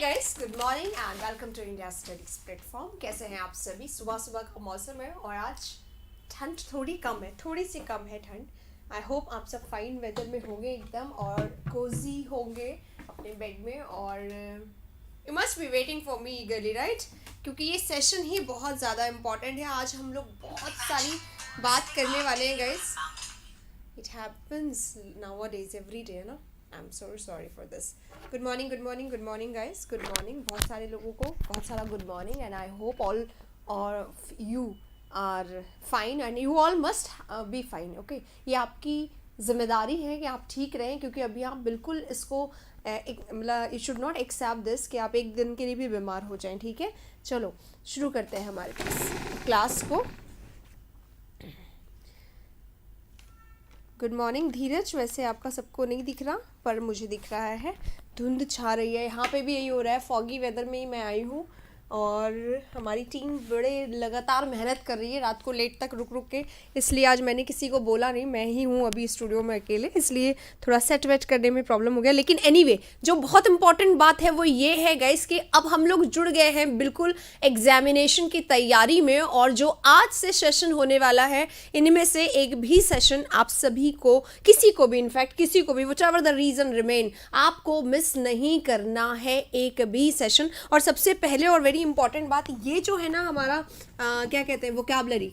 Guys, good morning and welcome to India studies platform. कैसे हैं आप सभी? सुबह सुबह का मौसम है और आज ठंड थोड़ी कम है, थोड़ी सी कम है ठंड। आई होप आप सब फाइन वेदर में होंगे एकदम और कोजी होंगे अपने बेड में और you must be waiting for me ईगरली, right? क्योंकि ये सेशन ही बहुत ज़्यादा इम्पॉर्टेंट है। आज हम लोग बहुत सारी बात करने वाले हैं guys. It happens nowadays every day ना। I am so sorry for this. Good morning, good morning, good morning guys, good morning. बहुत सारे लोगों को बहुत सारा good morning and I hope all of you are fine and you all must be fine. Okay, ये आपकी जिम्मेदारी है कि आप ठीक रहें, क्योंकि अभी आप बिल्कुल इसको मतलब you should not accept this कि आप एक दिन के लिए भी बीमार हो जाएं। ठीक है, चलो शुरू करते हैं हमारे क्लास को। गुड मॉर्निंग धीरज। वैसे आपका सबको नहीं दिख रहा पर मुझे दिख रहा है, धुंध छा रही है। यहाँ पे भी यही हो रहा है, फॉगी वेदर में ही मैं आई हूँ और हमारी टीम बड़े लगातार मेहनत कर रही है रात को लेट तक रुक रुक के। इसलिए आज मैंने किसी को बोला नहीं, मैं ही हूँ अभी स्टूडियो में अकेले, इसलिए थोड़ा सेट वेट करने में प्रॉब्लम हो गया। लेकिन एनीवे, जो बहुत इंपॉर्टेंट बात है वो ये है गाइस कि अब हम लोग जुड़ गए हैं बिल्कुल एग्जामिनेशन की तैयारी में, और जो आज से सेशन होने वाला है इनमें से एक भी सेशन आप सभी को, किसी को भी, इनफैक्ट किसी को भी, व्हाटएवर द रीजन रिमेन, आपको मिस नहीं करना है एक भी सेशन। और सबसे पहले और वेरी इंपॉर्टेंट बात ये जो है ना हमारा क्या कहते हैं, वोकैबुलरी,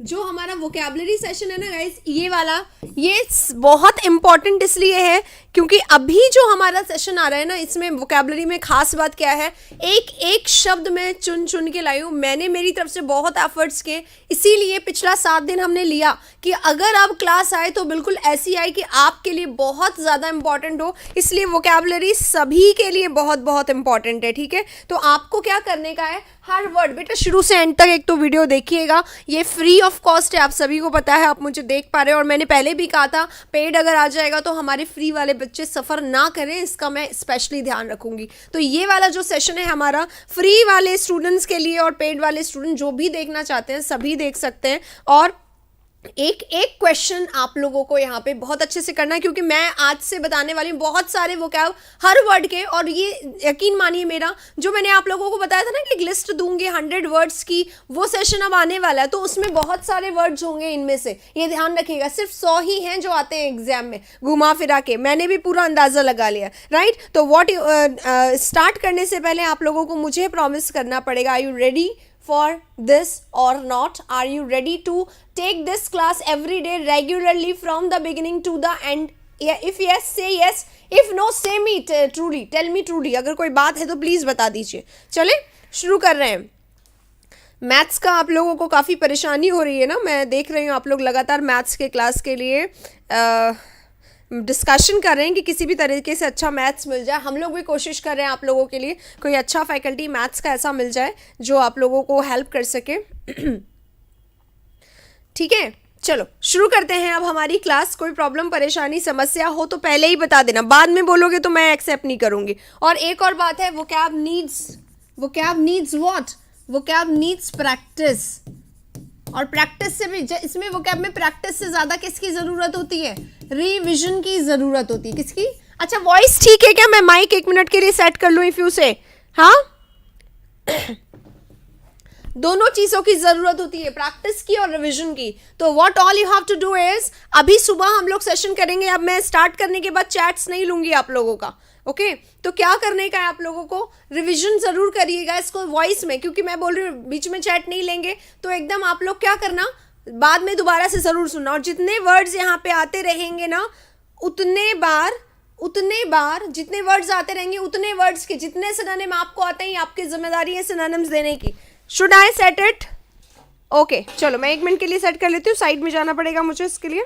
जो हमारा वोकैबुलरी सेशन है ना गाइस, ये वाला, ये बहुत इंपॉर्टेंट इसलिए है क्योंकि अभी जो हमारा सेशन आ रहा है ना, इसमें वोकैबुलरी में खास बात क्या है, एक एक शब्द मैं चुन चुन के लाई हूँ। मैंने मेरी तरफ से बहुत एफर्ट्स किए, इसीलिए पिछला 7 दिन हमने लिया कि अगर आप क्लास आए तो बिल्कुल ऐसी आए कि आपके लिए बहुत ज़्यादा इंपॉर्टेंट हो। इसलिए वोकैबुलरी सभी के लिए बहुत बहुत इंपॉर्टेंट है। ठीक है, तो आपको क्या करने का है, हर वर्ड बेटा शुरू से एंड तक एक तो वीडियो देखिएगा। ये फ्री ऑफ कॉस्ट है, आप सभी को पता है, आप मुझे देख पा रहे हो। और मैंने पहले भी कहा था पेड अगर आ जाएगा तो हमारे फ्री वाले बच्चे सफ़र ना करें, इसका मैं स्पेशली ध्यान रखूंगी। तो ये वाला जो सेशन है हमारा फ्री वाले स्टूडेंट्स के लिए, और पेड वाले स्टूडेंट जो भी देखना चाहते हैं सभी देख सकते हैं। और एक एक क्वेश्चन आप लोगों को यहाँ पे बहुत अच्छे से करना है, क्योंकि मैं आज से बताने वाली हूँ बहुत सारे वोकैब हर वर्ड के। और ये यकीन मानिए, मेरा जो मैंने आप लोगों को बताया था ना कि एक लिस्ट दूंगी 100 वर्ड्स की, वो सेशन अब आने वाला है। तो उसमें बहुत सारे वर्ड्स होंगे, इनमें से ये ध्यान रखिएगा, सिर्फ 100 ही हैं जो आते हैं एग्जाम में घुमा फिरा के। मैंने भी पूरा अंदाजा लगा लिया, राइट? तो व्हाट स्टार्ट करने से पहले आप लोगों को मुझे प्रॉमिस करना पड़ेगा, are you ready for this or not? Are you ready to take this class every day regularly from the beginning to the end? Yeah, if yes, say yes. If no, say me truly. Tell me truly. अगर कोई बात है तो please बता दीजिए। चले शुरू कर रहे हैं। मैथ्स का आप लोगों को काफ़ी परेशानी हो रही है ना, मैं देख रही हूँ आप लोग लगातार मैथ्स के क्लास के लिए डिस्कशन कर रहे हैं कि किसी भी तरीके से अच्छा मैथ्स मिल जाए। हम लोग भी कोशिश कर रहे हैं आप लोगों के लिए कोई अच्छा फैकल्टी मैथ्स का ऐसा मिल जाए जो आप लोगों को हेल्प कर सके। ठीक है, चलो शुरू करते हैं अब हमारी क्लास। कोई प्रॉब्लम परेशानी समस्या हो तो पहले ही बता देना, बाद में बोलोगे तो मैं एक्सेप्ट नहीं करूँगी। और एक और बात है, vocab needs what? Vocab needs practice. और प्रैक्टिस से भी, इसमें वोकैब में प्रैक्टिस से ज़्यादा किसकी ज़रूरत होती है? रिविजन की ज़रूरत होती है। किसकी? अच्छा, वॉइस ठीक है क्या? मैं माइक 1 मिनट के लिए सेट कर लूँ इफ यू से। हाँ दोनों चीज़ों की ज़रूरत होती है, प्रैक्टिस की और रिवीजन की। तो what all you have to do is, अभी सुबह हम लोग सेशन करेंगे। अब मैं स्टार्ट करने के बाद चैट्स नहीं लूँगी आप लोगों का, ओके? तो क्या करने का है आप लोगों को, रिवीजन ज़रूर करिएगा इसको वॉइस में, क्योंकि मैं बोल रही हूँ बीच में चैट नहीं लेंगे। तो एकदम आप लोग क्या करना, बाद में दोबारा से ज़रूर सुनना। और जितने वर्ड्स यहाँ पे आते रहेंगे ना, उतने बार जितने वर्ड्स आते रहेंगे, उतने वर्ड्स के जितने सिनोनिम आपको आते हैं, आपकी जिम्मेदारी है सिनोनिम्स देने की। Should I set it? Okay, चलो मैं 1 मिनट के लिए सेट कर लेती हूँ, साइड में जाना पड़ेगा मुझे इसके लिए।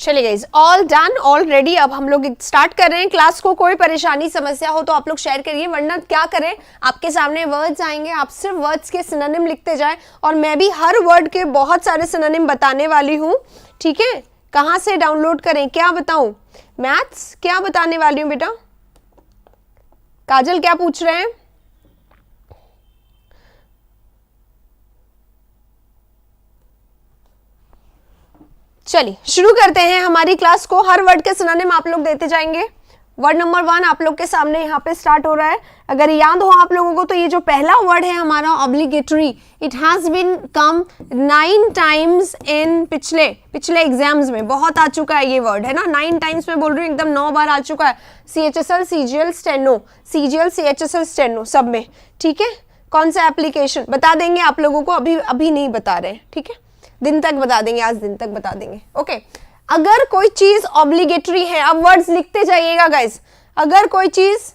चलिए guys, all done, all ready. अब हम लोग स्टार्ट कर रहे हैं क्लास को। कोई परेशानी समस्या हो तो आप लोग शेयर करिए, वरना क्या करें, आपके सामने वर्ड्स आएंगे, आप सिर्फ वर्ड्स के सिनोनिम लिखते जाएं, और मैं भी हर वर्ड के बहुत सारे सिनोनिम बताने वाली हूँ। ठीक है, कहाँ से डाउनलोड करें, क्या बताऊं, मैथ्स क्या बताने वाली हूँ बेटा? काजल क्या पूछ रहे हैं? चलिए शुरू करते हैं हमारी क्लास को। हर वर्ड के सिनोनिम आप लोग देते जाएंगे। वर्ड नंबर 1 आप लोग के सामने यहाँ पे स्टार्ट हो रहा है। अगर याद हो आप लोगों को तो ये जो पहला वर्ड है हमारा obligatory, it has been come 9 times in पिछले एग्जाम्स में बहुत आ चुका है ये वर्ड, है ना। 9 टाइम्स में बोल रही हूँ, एकदम 9 बार आ चुका है। CHSL, CGL, steno, CGL, CHSL, steno सब में। ठीक है, कौन सा एप्लीकेशन बता देंगे आप लोगों को, अभी नहीं बता रहे, ठीक है, दिन तक बता देंगे, आज दिन तक बता देंगे। ओके, अगर कोई चीज ऑब्लिगेटरी है, अब वर्ड्स लिखते जाइएगा गाइस। अगर कोई चीज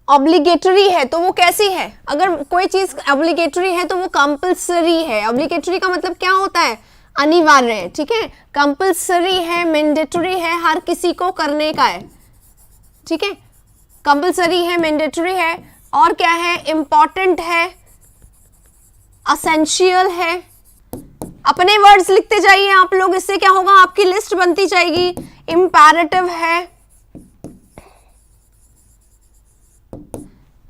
ऑब्लिगेटरी है तो वो कैसी है? अगर कोई चीज ऑब्लिगेटरी है तो वो कंपल्सरी है। ऑब्लिगेटरी का मतलब क्या होता है? अनिवार्य है। ठीक है, कंपल्सरी है, मैंडेटरी है, हर किसी को करने का है। ठीक है, कंपल्सरी है, मैंडेटरी है, और क्या है? इंपॉर्टेंट है, असेंशियल है। अपने वर्ड्स लिखते जाइए आप लोग, इससे क्या होगा, आपकी लिस्ट बनती जाएगी। इंपैरेटिव है,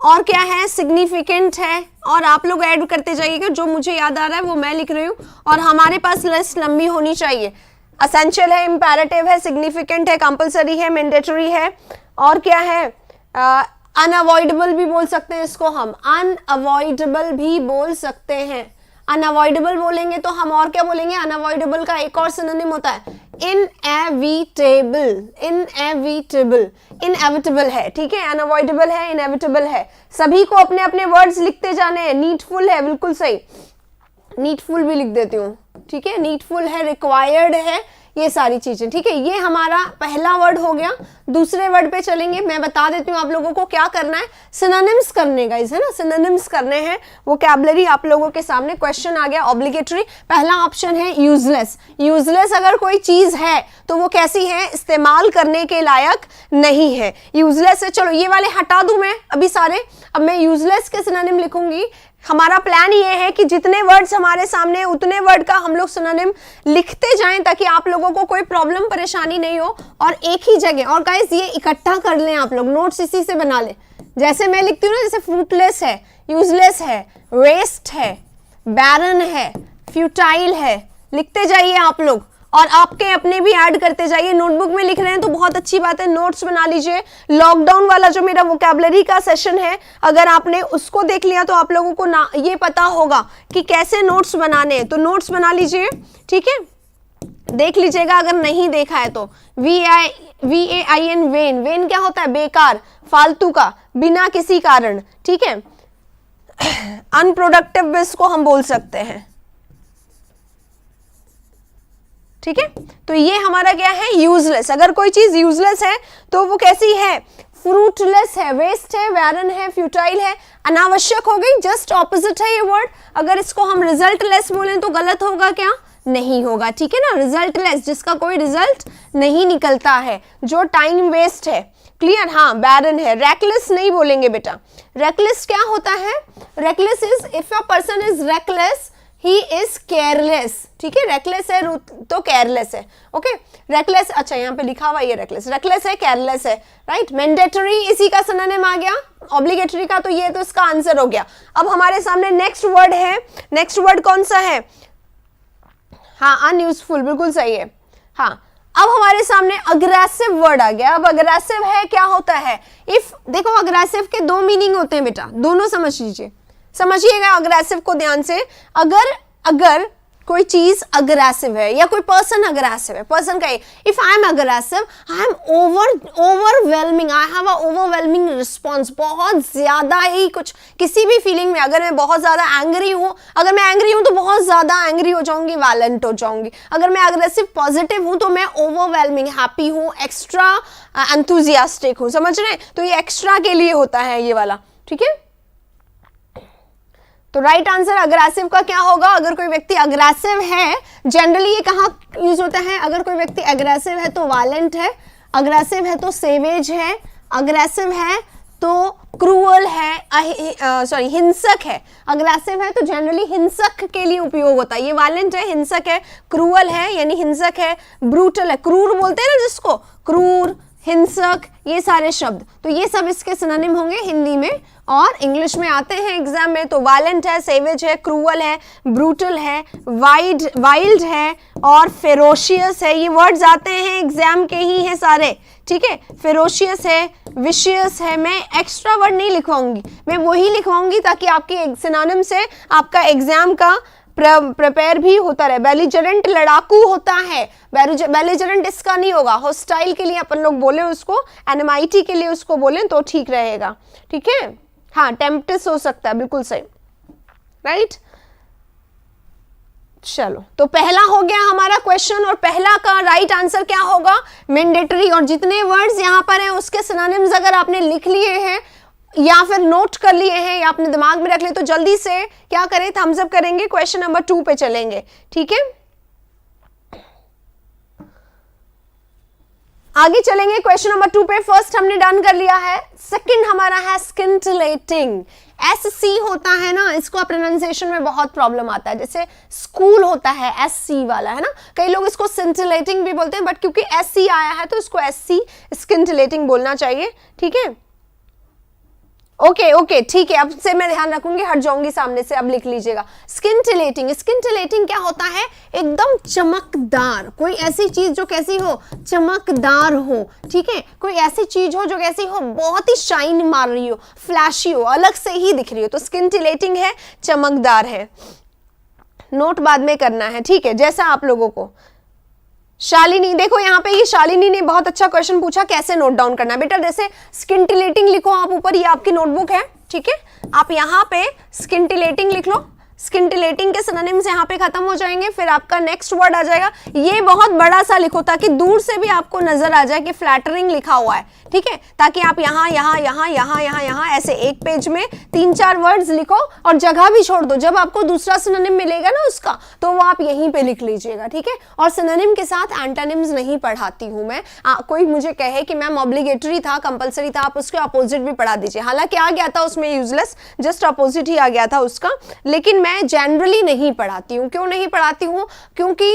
और क्या है? सिग्निफिकेंट है, और आप लोग ऐड करते जाइएगा, जो मुझे याद आ रहा है वो मैं लिख रही हूं, और हमारे पास लिस्ट लंबी होनी चाहिए। असेंशियल है, इंपैरेटिव है, सिग्निफिकेंट है, कंपल्सरी है, मैंडेटरी है, और क्या है? अनअवॉइडेबल भी बोल सकते हैं इसको, हम अनअवॉइडेबल भी बोल सकते हैं। अनअवॉइडेबल बोलेंगे तो हम और क्या बोलेंगे? अनअवॉइडेबल का एक और सिनोनिम होता है इनएविटेबल। इनएविटेबल है, ठीक है, अनअवॉइडेबल है, इनएविटेबल है। सभी को अपने अपने वर्ड्स लिखते जाने हैं। नीडफुल है, बिल्कुल सही, नीडफुल भी लिख देती हूँ। ठीक है, नीडफुल है, रिक्वायर्ड है, ये सारी चीजें। ठीक है, ये हमारा पहला वर्ड हो गया। दूसरे वर्ड पे चलेंगे। मैं बता देती हूँ आप लोगों को क्या करना है। सिनोनिम्स करने गाइस, है ना, सिनोनिम्स करने हैं। वोकैबुलरी आप लोगों के सामने। क्वेश्चन आ गया ऑब्लिगेटरी। पहला ऑप्शन है यूजलेस। यूजलेस अगर कोई चीज है तो वो कैसी है? इस्तेमाल करने के लायक नहीं है, यूजलेस है। चलो ये वाले हटा दूं मैं अभी सारे। अब मैं यूजलेस के सिनोनिम लिखूंगी। हमारा प्लान ये है कि जितने वर्ड्स हमारे सामने उतने वर्ड का हम लोग सिनोनिम लिखते जाएं, ताकि आप लोगों को कोई प्रॉब्लम परेशानी नहीं हो, और एक ही जगह। और गाइस ये इकट्ठा कर लें आप लोग, नोट्स इसी से बना लें। जैसे मैं लिखती हूँ ना, जैसे फ्रूटलेस है, यूजलेस है, वेस्ट है, बैरन है, फ्यूटाइल है, लिखते जाइए आप लोग, और आपके अपने भी ऐड करते जाइए। नोटबुक में लिख रहे हैं तो बहुत अच्छी बात है, नोट्स बना लीजिए। लॉकडाउन वाला जो मेरा वोकैबुलरी का सेशन है, अगर आपने उसको देख लिया तो आप लोगों को ना ये पता होगा कि कैसे नोट्स बनाने हैं, तो नोट्स बना लीजिए। ठीक है, देख लीजिएगा अगर नहीं देखा है तो। VAIN, when. वेन क्या होता है? बेकार, फालतू का, बिना किसी कारण। ठीक है, अनप्रोडक्टिव इसको हम बोल सकते हैं। ठीक है, तो ये हमारा क्या है? यूजलेस। अगर कोई चीज यूजलेस है तो वो कैसी है? फ्रूटलेस है, वेस्ट है, बैरन है, फ्यूटाइल है, अनावश्यक हो गई, जस्ट ऑपोजिट है ये वर्ड। अगर इसको हम रिजल्टलेस बोलें तो गलत होगा क्या? नहीं होगा। ठीक है ना, रिजल्टलेस, जिसका कोई रिजल्ट नहीं निकलता है, जो टाइम वेस्ट है। क्लियर? हाँ, बैरन है। रेकलेस नहीं बोलेंगे बेटा। रेकलेस क्या होता है? Reckless is, if a person is reckless, he is careless. ठीक है, रेकलेस है तो केयरलेस है। ओके, रेकलेस, अच्छा यहाँ पे लिखा हुआ ये रेकलेस, रेकलेस है, केयरलेस है, राइट। मैंडेटरी इसी का सिनोनिम आ गया, ऑब्लिगेटरी का, तो ये तो इसका आंसर हो गया। अब हमारे सामने नेक्स्ट वर्ड है। नेक्स्ट वर्ड कौन सा है? हाँ, अनयूजफुल, बिल्कुल सही है। हाँ, अब हमारे सामने अग्रेसिव वर्ड आ गया। अब अग्रेसिव है, क्या होता है? इफ, देखो अग्रेसिव के 2 मीनिंग होते हैं बेटा, दोनों समझ लीजिए, समझिएगा अग्रेसिव को ध्यान से। अगर कोई चीज अग्रेसिव है या कोई पर्सन अग्रेसिव है, पर्सन का if I am aggressive, I am overwhelming, I have a overwhelming response, बहुत ज्यादा ही कुछ किसी भी फीलिंग में। अगर मैं बहुत ज्यादा एंग्री हूँ, अगर मैं एंग्री हूँ तो बहुत ज्यादा एंग्री हो जाऊंगी, वायलेंट हो जाऊंगी। अगर मैं अग्रेसिव पॉजिटिव हूँ तो मैं ओवरवेलमिंग हैप्पी हूँ, एक्स्ट्रा एंथुजियास्टिक हूँ। समझ रहे हैं? तो ये एक्स्ट्रा के लिए होता है ये वाला। ठीक है, तो राइट आंसर अग्रेसिव का क्या होगा? अगर कोई व्यक्ति अग्रेसिव है, जनरली ये कहाँ यूज होता है? अगर कोई व्यक्ति अग्रेसिव है तो वायलेंट है, अग्रेसिव है तो सेवेज है, अग्रेसिव है तो क्रूअल है, सॉरी हिंसक है। अग्रेसिव है तो जनरली हिंसक के लिए उपयोग होता है। ये वायलेंट है, हिंसक है, क्रूअल है यानी हिंसक है, ब्रूटल है, क्रूर बोलते हैं ना जिसको, क्रूर, हिंसक, ये सारे शब्द, तो ये सब इसके सिनोनिम होंगे हिंदी में और इंग्लिश में आते हैं एग्जाम में। तो वायलेंट है, सेवेज है, क्रूअल है, ब्रूटल है, वाइल्ड है और फेरोशियस है। ये वर्ड्स आते हैं एग्जाम के ही हैं सारे, ठीक है। फेरोशियस है, विशियस है। मैं एक्स्ट्रा वर्ड नहीं लिखवाऊंगी, मैं वही लिखवाऊंगी ताकि आपके सिनोनिम से आपका एग्जाम का प्रिपेयर भी होता रहे। बेलिजरेंट लड़ाकू होता है, बेलिजरेंट इसका नहीं होगा। हॉस्टाइल के लिए अपन लोग बोले उसको, एनिमाइटी के लिए उसको बोले तो ठीक रहेगा, ठीक है। हाँ, टेम्पटस हो सकता है, बिल्कुल सही, राइट। चलो, तो पहला हो गया हमारा क्वेश्चन और पहला का राइट आंसर क्या होगा? मैंडेटरी। और जितने वर्ड्स यहां पर हैं उसके सिनोनिम्स अगर आपने लिख लिए हैं या फिर नोट कर लिए हैं या अपने दिमाग में रख लिए तो जल्दी से क्या करें, थम्स अप करेंगे, क्वेश्चन नंबर 2 पे चलेंगे, ठीक है। आगे चलेंगे क्वेश्चन नंबर 2 पे। फर्स्ट हमने डन कर लिया है, सेकंड हमारा है स्किंटिलेटिंग। SC होता है ना, इसको प्रोनाउंसिएशन में बहुत प्रॉब्लम आता है। जैसे स्कूल होता है SC वाला, है ना, कई लोग इसको सिंटिलेटिंग भी बोलते हैं, बट क्योंकि SC आया है तो इसको SC स्किंटिलेटिंग बोलना चाहिए, ठीक है। ओके, ठीक है, अब से मैं ध्यान रखूंगी, हट जाऊंगी सामने से। अब लिख लीजिएगा स्किंटिलेटिंग। स्किंटिलेटिंग क्या होता है? एकदम चमकदार, कोई ऐसी चीज जो कैसी हो, चमकदार हो, ठीक है। कोई ऐसी चीज हो जो कैसी हो, बहुत ही शाइन मार रही हो, फ्लैशी हो, अलग से ही दिख रही हो, तो स्किंटिलेटिंग है, चमकदार है। नोट बाद में करना है, ठीक है, जैसा आप लोगों को। शालिनी, देखो यहाँ पे ये शालिनी ने बहुत अच्छा क्वेश्चन पूछा, कैसे नोट डाउन करना है बेटा। जैसे स्किंटिलेटिंग लिखो आप ऊपर, ये आपकी नोटबुक है, ठीक है। आप यहाँ पे स्किंटिलेटिंग लिख लो, स्किंटिलेटिंग के सिनोनिम्स यहाँ पे खत्म हो जाएंगे, फिर आपका नेक्स्ट वर्ड आ जाएगा। ये बहुत बड़ा सा लिखो ताकि दूर से भी आपको नजर आ जाए कि फ्लैटरिंग लिखा हुआ है, ठीक है, ताकि आप यहाँ यहाँ यहाँ यहाँ यहाँ यहाँ ऐसे एक पेज में 3-4 वर्ड्स लिखो और जगह भी छोड़ दो। जब आपको दूसरा सिनोनिम मिलेगा ना उसका, तो वो आप यहीं पे लिख लीजिएगा, ठीक है। और सिनोनिम के साथ एंटोनिम्स नहीं पढ़ाती हूँ मैं। कोई मुझे कहे कि मैम ऑब्लिगेटरी था, कंपलसरी था, आप उसके अपोजिट भी पढ़ा दीजिए। हालांकि आ गया था उसमें यूजलेस, जस्ट अपोजिट ही आ गया था उसका, लेकिन मैं जनरली नहीं पढ़ाती हूँ। क्यों नहीं पढ़ाती हूँ? क्योंकि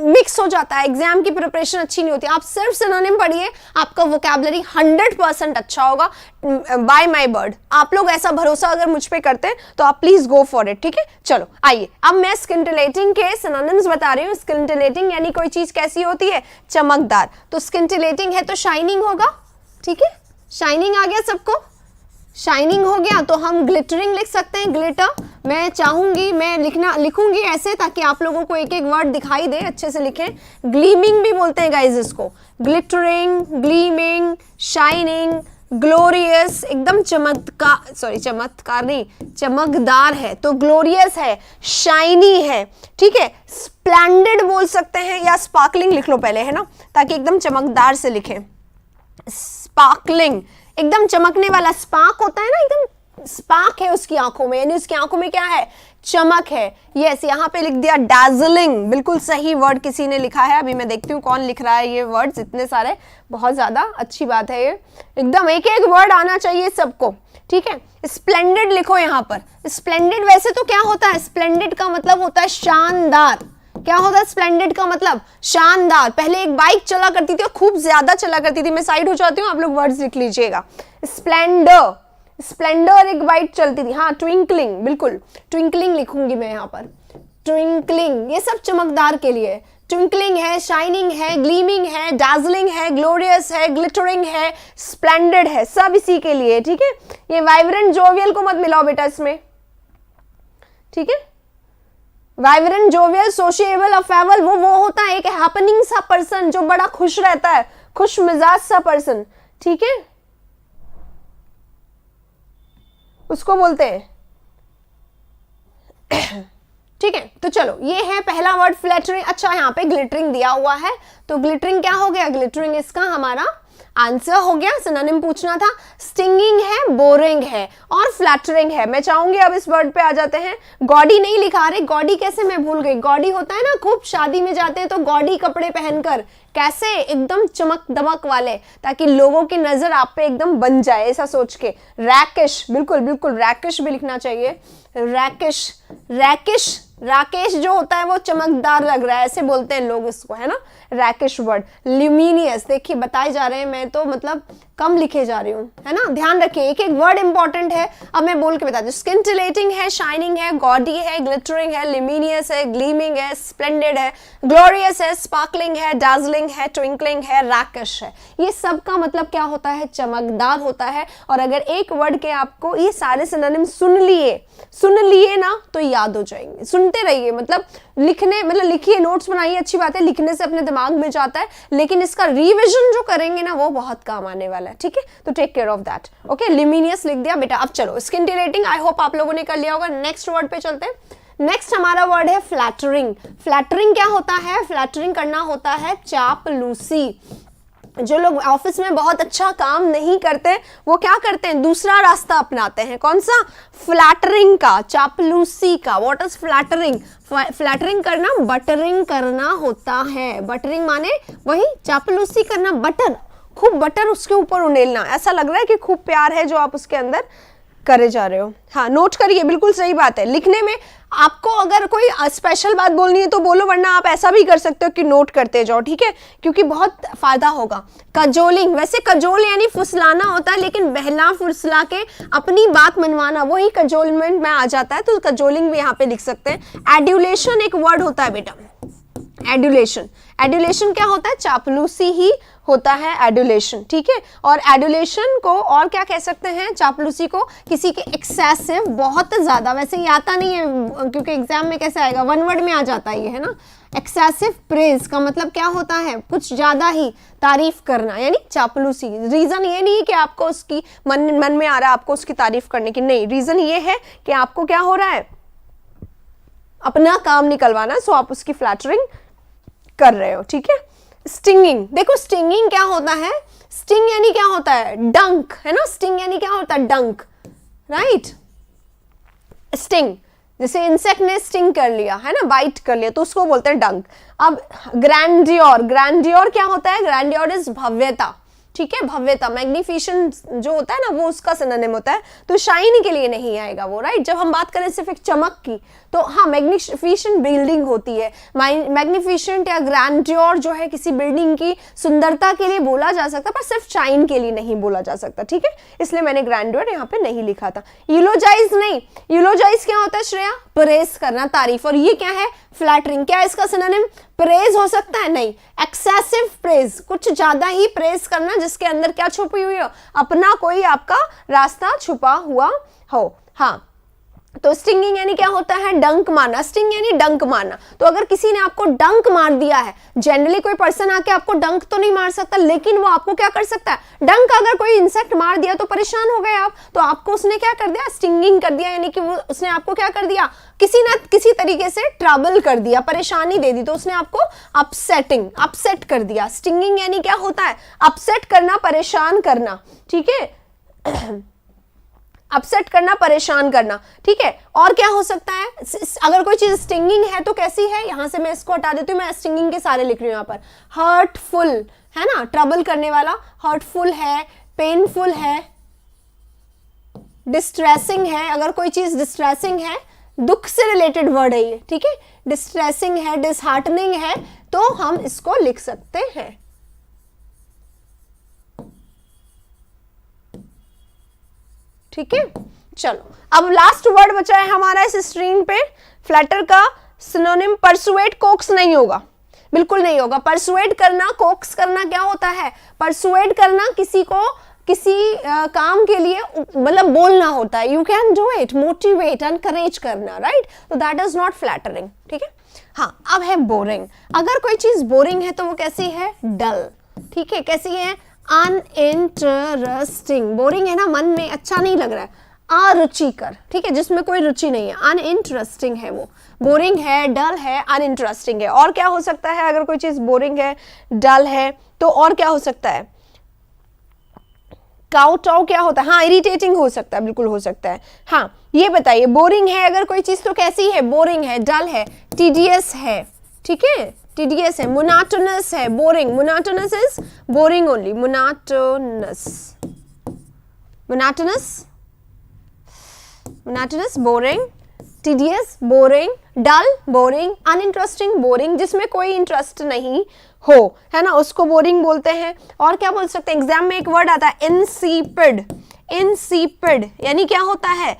मिक्स हो जाता है, एग्जाम की प्रिपरेशन अच्छी नहीं होती। आप सिर्फ सिनोनिम पढ़िए, आपका वोकैबुलरी 100% अच्छा होगा, बाय माय वर्ड। आप लोग ऐसा भरोसा अगर मुझ पे करते हैं तो आप प्लीज गो फॉर इट, ठीक है। चलो आइए, अब मैं स्किंटिलेटिंग के सिनोनिम्स बता रही हूँ। स्किंटिलेटिंग यानी कोई चीज कैसी होती है, चमकदार। तो स्किंटिलेटिंग है तो शाइनिंग होगा, ठीक है। शाइनिंग आ गया सबको, शाइनिंग हो गया। तो हम ग्लिटरिंग लिख सकते हैं, ग्लिटर। मैं चाहूंगी, मैं लिखूंगी ऐसे ताकि आप लोगों को एक एक वर्ड दिखाई दे, अच्छे से लिखें। ग्लीमिंग भी बोलते हैं गाइज इसको, ग्लिटरिंग, ग्लीमिंग, शाइनिंग, ग्लोरियस, एकदम चमत्कार नहीं, चमकदार है तो ग्लोरियस है, शाइनी है, ठीक है। स्प्लेंडेड बोल सकते हैं या स्पार्कलिंग लिख लो पहले, है ना, ताकि एकदम चमकदार से लिखें। स्पार्कलिंग, एकदम चमकने वाला, स्पार्क होता है ना, एकदम स्पार्क है उसकी आंखों में, यानी उसकी आंखों में क्या है, चमक है। यस, यहाँ पे लिख दिया डैजलिंग, बिल्कुल सही वर्ड किसी ने लिखा है। अभी मैं देखती हूँ कौन लिख रहा है ये वर्ड्स, इतने सारे, बहुत ज्यादा अच्छी बात है ये। एकदम एक एक वर्ड आना चाहिए सबको, ठीक है। स्प्लेंडेड लिखो यहाँ पर। स्प्लेंडेड वैसे तो क्या होता है, स्प्लेंडेड का मतलब होता है शानदार। क्या होता है स्प्लेंडेड का मतलब? शानदार। पहले एक बाइक चला करती थी और खूब ज्यादा चला करती थी, मैं साइड हो जाती हूँ, आप लोग वर्ड्स लिख लीजिएगा। स्प्लेंडर, स्प्लेंडर एक बाइक चलती थी। हाँ, ट्विंकलिंग, बिल्कुल ट्विंकलिंग लिखूंगी मैं यहाँ पर, ट्विंकलिंग। ये सब चमकदार के लिए। ट्विंकलिंग है, शाइनिंग है, ग्लीमिंग है, डार्जलिंग है, ग्लोरियस है, ग्लिटरिंग है, स्प्लेंडेड है, सब इसी के लिए, ठीक है। ये वाइब्रेंट जोवियल को मत मिलाओ बेटा इसमें, ठीक है। वाइब्रेंट, जोवियल, सोशिएबल, अफेबल, वो होता है एक हैपनिंग सा पर्सन जो बड़ा खुश रहता है, खुश मिजाज सा पर्सन, ठीक है, उसको बोलते हैं। ठीक है, तो चलो ये है पहला वर्ड फ्लैटरिंग। अच्छा, यहाँ पे ग्लिटरिंग दिया हुआ है, तो ग्लिटरिंग क्या हो गया, ग्लिटरिंग इसका हमारा आंसर हो गया, सिनोनिम पूछना था। स्टिंगिंग है, बोरिंग है और फ्लैटरिंग है। मैं चाहूंगी अब इस वर्ड पे आ जाते हैं। गॉडी नहीं लिखा रहे, गॉडी कैसे मैं भूल गई। गॉडी होता है ना, खूब शादी में जाते हैं तो गॉडी कपड़े पहनकर, कैसे एकदम चमक दमक वाले, ताकि लोगों की नजर आप पे एकदम बन जाए, ऐसा सोच के। रैकिश, बिल्कुल बिल्कुल रैकिश भी लिखना चाहिए। रैकिश, रैकिश, राकेश जो होता है वो चमकदार लग रहा है, ऐसे बोलते हैं लोग इसको, है ना, रैकिश वर्ड। ल्यूमिनियस, देखिए बताए जा रहे हैं, मैं तो मतलब कम लिखे जा रही हूँ, है ना, ध्यान रखिए, एक एक वर्ड इंपॉर्टेंट है। अब मैं बोल के बता दूं, स्किंटिलेटिंग है, शाइनिंग है, गॉडी है, ग्लिटरिंग है, ल्यूमिनियस है, ग्लीमिंग है, स्प्लेंडेड है, ग्लोरियस है, स्पार्कलिंग है, डार्जलिंग है, ट्विंकलिंग है, रैकिश है। ये सब का मतलब क्या होता है, चमकदार होता है। और अगर एक वर्ड के आपको ये सारे सिनोनिम सुन लिए ना तो याद हो जाएंगे। सुनते रहिए, मतलब लिखने, मतलब लिखिए, नोट्स बनाइए, अच्छी बात है, लिखने से अपने दिमाग में जाता है, लेकिन इसका रिविजन जो करेंगे ना वो बहुत काम आने वाला है, ठीक है। तो take care of that. Okay, luminous लिख दिया बेटा। अब चलो स्किंटिलेटिंग, आई होप आप लोगों ने कर लिया होगा। नेक्स्ट वर्ड पे चलते हैं। नेक्स्ट हमारा वर्ड है फ्लैटरिंग। फ्लैटरिंग क्या होता है, फ्लैटरिंग करना होता है चापलूसी। जो लोग ऑफिस में बहुत अच्छा काम नहीं करते वो क्या करते हैं, दूसरा रास्ता अपनाते हैं। कौन सा, फ्लैटरिंग का, चापलूसी का। व्हाट इज फ्लैटरिंग, फ्लैटरिंग करना बटरिंग करना होता है। बटरिंग माने वही चापलूसी करना, बटर, खूब बटर उसके ऊपर उंडेलना, ऐसा लग रहा है कि खूब प्यार है जो आप उसके अंदर करे जा रहे हो। हाँ, नोट करिए, बिल्कुल सही बात है। लिखने में आपको अगर कोई स्पेशल बात बोलनी है तो बोलो, वरना आप ऐसा भी कर सकते हो कि नोट करते जाओ, ठीक है, क्योंकि बहुत फायदा होगा। कजोलिंग, वैसे कजोल यानी फुसलाना होता है, लेकिन बहला फुसला के अपनी बात मनवाना, वही कजोलमेंट में आ जाता है, तो कजोलिंग भी यहाँ पे लिख सकते हैं। एड्यूलेशन एक वर्ड होता है बेटा, एड्यूलेशन। एड्यूलेशन क्या होता है, चापलूसी ही होता है एडुलेशन, ठीक है। और एडुलेशन को और क्या कह सकते हैं, चापलूसी को, किसी के एक्सेसिव, बहुत ज्यादा, वैसे ये आता नहीं है क्योंकि एग्जाम में कैसे आएगा, वन वर्ड में आ जाता है ये, है ना। एक्सेसिव प्रेज का मतलब क्या होता है, कुछ ज्यादा ही तारीफ करना, यानी चापलूसी। रीजन ये नहीं है कि आपको उसकी मन में आ रहा है आपको उसकी तारीफ करने की, नहीं, रीजन ये है कि आपको क्या हो रहा है, अपना काम निकलवाना, सो आप उसकी फ्लैटरिंग कर रहे हो, ठीक है। स्टिंगिंग, देखो स्टिंगिंग क्या होता है, स्टिंग यानी क्या होता है, डंक, है ना। स्टिंग यानी क्या होता है, डंक, राइट। स्टिंग, जैसे इंसेक्ट ने स्टिंग कर लिया, है ना, बाइट कर लिया, तो उसको बोलते हैं डंक। अब ग्रैंडियोर, ग्रैंडियोर क्या होता है, ग्रैंडियोर इज भव्यता, ठीक है, भव्यता। मैग्निफिसेंट जो होता है ना वो उसका सिनोनिम होता है, तो शाइन के लिए नहीं आएगा वो, राइट। जब हम बात करें सिर्फ एक चमक की, तो हाँ, मैग्निफिसेंट बिल्डिंग होती है। मैग्निफिसेंट या ग्रैंडियोर जो है किसी बिल्डिंग की सुंदरता के लिए बोला जा सकता, पर सिर्फ शाइन के लिए नहीं बोला जा सकता, ठीक है, इसलिए मैंने ग्रैंडियोर यहाँ पे नहीं लिखा था। यूलोजाइज नहीं, यूलोजाइज क्या होता है श्रेया, प्रेज करना, तारीफ। और ये क्या है, फ्लैटरिंग। क्या है इसका सिनोनिम, प्रेज हो सकता है, नहीं, एक्सेसिव प्रेज, कुछ ज्यादा ही प्रेज करना जिसके अंदर क्या छुपी हुई हो, अपना कोई आपका रास्ता छुपा हुआ हो। हाँ, तो स्टिंगिंग यानी क्या होता है, डंक मारना। स्टिंग यानी डंक मारना। तो अगर किसी ने आपको डंक मार दिया है, जनरली कोई पर्सन आके आपको डंक तो नहीं मार सकता, लेकिन वो आपको क्या कर सकता है, डंक। अगर कोई इंसेक्ट मार दिया तो परेशान हो गए आप, तो आपको उसने क्या कर दिया, स्टिंगिंग कर दिया, यानी कि वो उसने आपको क्या कर दिया, किसी ना किसी तरीके से ट्रबल कर दिया, परेशानी दे दी, तो उसने आपको अपसेट कर दिया। स्टिंगिंग यानी क्या होता है, अपसेट करना, परेशान करना, ठीक है, अपसेट करना, परेशान करना, ठीक है। और क्या हो सकता है, अगर कोई चीज स्टिंगिंग है तो कैसी है, यहां से मैं इसको हटा देती हूँ, मैं स्टिंगिंग के सारे लिख रही हूँ यहाँ पर। हर्टफुल है ना, ट्रबल करने वाला, हर्टफुल है, पेनफुल है, डिस्ट्रेसिंग है। अगर कोई चीज डिस्ट्रेसिंग है, दुख से रिलेटेड वर्ड है ये, ठीक है, डिस्ट्रेसिंग है, डिसहार्टनिंग है, तो हम इसको लिख सकते हैं। ठीक है, चलो अब लास्ट वर्ड बचा है हमारा इस स्क्रीन पे। फ्लैटर का सिनोनिम परसुएट, कोक्स नहीं होगा, बिल्कुल नहीं होगा। परसुएट करना, कोक्स करना क्या होता है, परसुएट करना किसी को किसी काम के लिए मतलब बोलना होता है, you can do it, motivate, encourage करना, राइट। तो दैट इज नॉट फ्लैटरिंग, ठीक है। हाँ, अब है बोरिंग। अगर कोई चीज बोरिंग है तो वो कैसी है, डल, ठीक है, कैसी है, अनइंटरेस्टिंग। बोरिंग है ना, मन में अच्छा नहीं लग रहा है, अरुचिकर, ठीक है, जिसमें कोई रुचि नहीं है, अनइंटरेस्टिंग है वो। बोरिंग है, डल है, अनइंटरेस्टिंग है। और क्या हो सकता है, अगर कोई चीज बोरिंग है, डल है, तो और क्या हो सकता है, काउटाउ क्या होता है? हाँ, इरिटेटिंग हो सकता है, बिल्कुल हो सकता है। हाँ, ये बताइए, बोरिंग है अगर कोई चीज तो कैसी है? बोरिंग है, डल है, टीडियस है, ठीक है, टीडियस है, मोनोटोनस है, boring, monotonous is boring only, monotonous, monotonous, monotonous boring, tedious boring, dull boring, uninteresting boring, जिसमें कोई इंटरेस्ट नहीं हो, है ना, उसको बोरिंग बोलते हैं। और क्या बोल सकते हैं? एग्जाम में एक वर्ड आता है इंसीपिड, इंसीपिड यानी क्या होता है?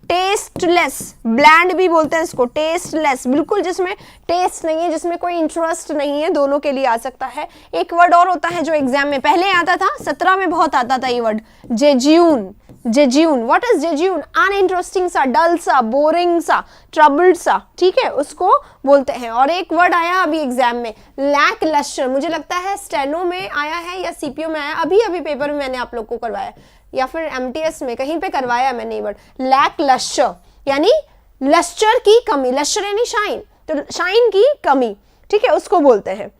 टेस्टलेस, ब्लैंड भी बोलते हैं इसको, टेस्टलेस, बिल्कुल जिसमें टेस्ट नहीं है, जिसमें कोई इंटरेस्ट नहीं है, दोनों के लिए आ सकता है। एक वर्ड और होता है जो एग्जाम में पहले आता था, 17 में बहुत आता था ये वर्ड, जेज्यून, जेज्यून, व्हाट इज जेज्यून? अनइंटरेस्टिंग सा, डल सा, बोरिंग सा, ट्रबल्ड सा, ठीक है, उसको बोलते हैं। और एक वर्ड आया अभी एग्जाम में, लैक लस्टर, मुझे लगता है स्टेनो में आया है या सीपीओ में आया, अभी अभी पेपर में मैंने आप लोग को करवाया या फिर एमटीएस में कहीं पे करवाया मैंने ये वर्ड, लैक लस्टर यानी लस्टर की कमी, लस्टर यानी शाइन, तो शाइन की कमी, ठीक है, उसको बोलते हैं।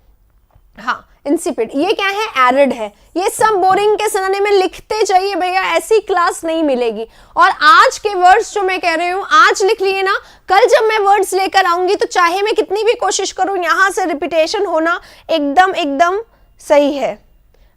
हाँ, इंसिपिड, ये क्या है? एरिड है। ये सब बोरिंग के सिनोनिम में लिखते जाइए भैया, ऐसी क्लास नहीं मिलेगी। और आज के वर्ड्स जो मैं कह रही हूं, आज लिख लिए ना, कल जब मैं वर्ड्स लेकर आऊंगी तो चाहे मैं कितनी भी कोशिश करूं, यहां से रिपीटेशन होना एकदम एकदम सही है।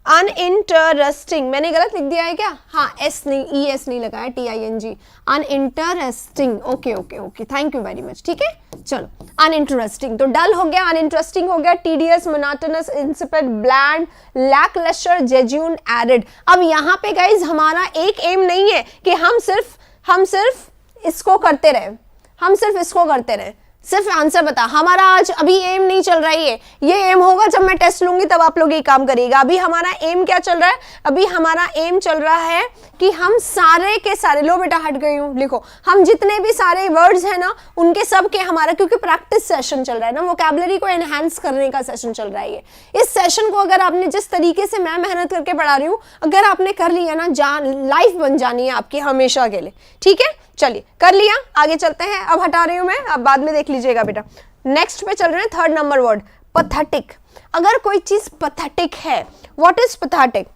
अनइंटरेस्टिंग, मैंने गलत लिख दिया है क्या? हाँ, एस नहीं, ई एस नहीं लगाया, TING, uninteresting, okay okay okay, thank you very much, ठीक है। चलो, अनइंटरेस्टिंग तो डल हो गया, अनइंटरेस्टिंग हो गया, tedious, monotonous, insipid, bland, lacklustre, jejune, arid. अब यहाँ पे गाइज हमारा एक एम नहीं है कि हम सिर्फ इसको करते रहे, हम सिर्फ इसको करते रहे, सिर्फ आंसर बता। हमारा आज अभी एम नहीं चल रहा है, ये एम होगा जब मैं टेस्ट लूंगी तब आप लोग ये काम करिएगा। अभी हमारा एम क्या चल रहा है? अभी हमारा एम चल रहा है कि हम सारे के सारे, लो बेटा हट गई हूँ, लिखो, हम जितने भी सारे वर्ड्स हैं ना उनके सब के हमारा, क्योंकि प्रैक्टिस सेशन चल रहा है ना, वोकैबुलरी को एनहांस करने का सेशन चल रहा है ये। इस सेशन को अगर आपने जिस तरीके से मैं मेहनत करके पढ़ा रही हूँ, अगर आपने कर लिया ना, लाइफ बन जानी है आपकी हमेशा के लिए, ठीक है। चलिए, कर लिया, आगे चलते हैं। अब हटा रही हूं मैं, अब बाद में देख लीजिएगा बेटा। नेक्स्ट पे चल रहे हैं, 3rd नंबर वर्ड, पैथेटिक। अगर कोई चीज पैथेटिक है, व्हाट इज पैथेटिक?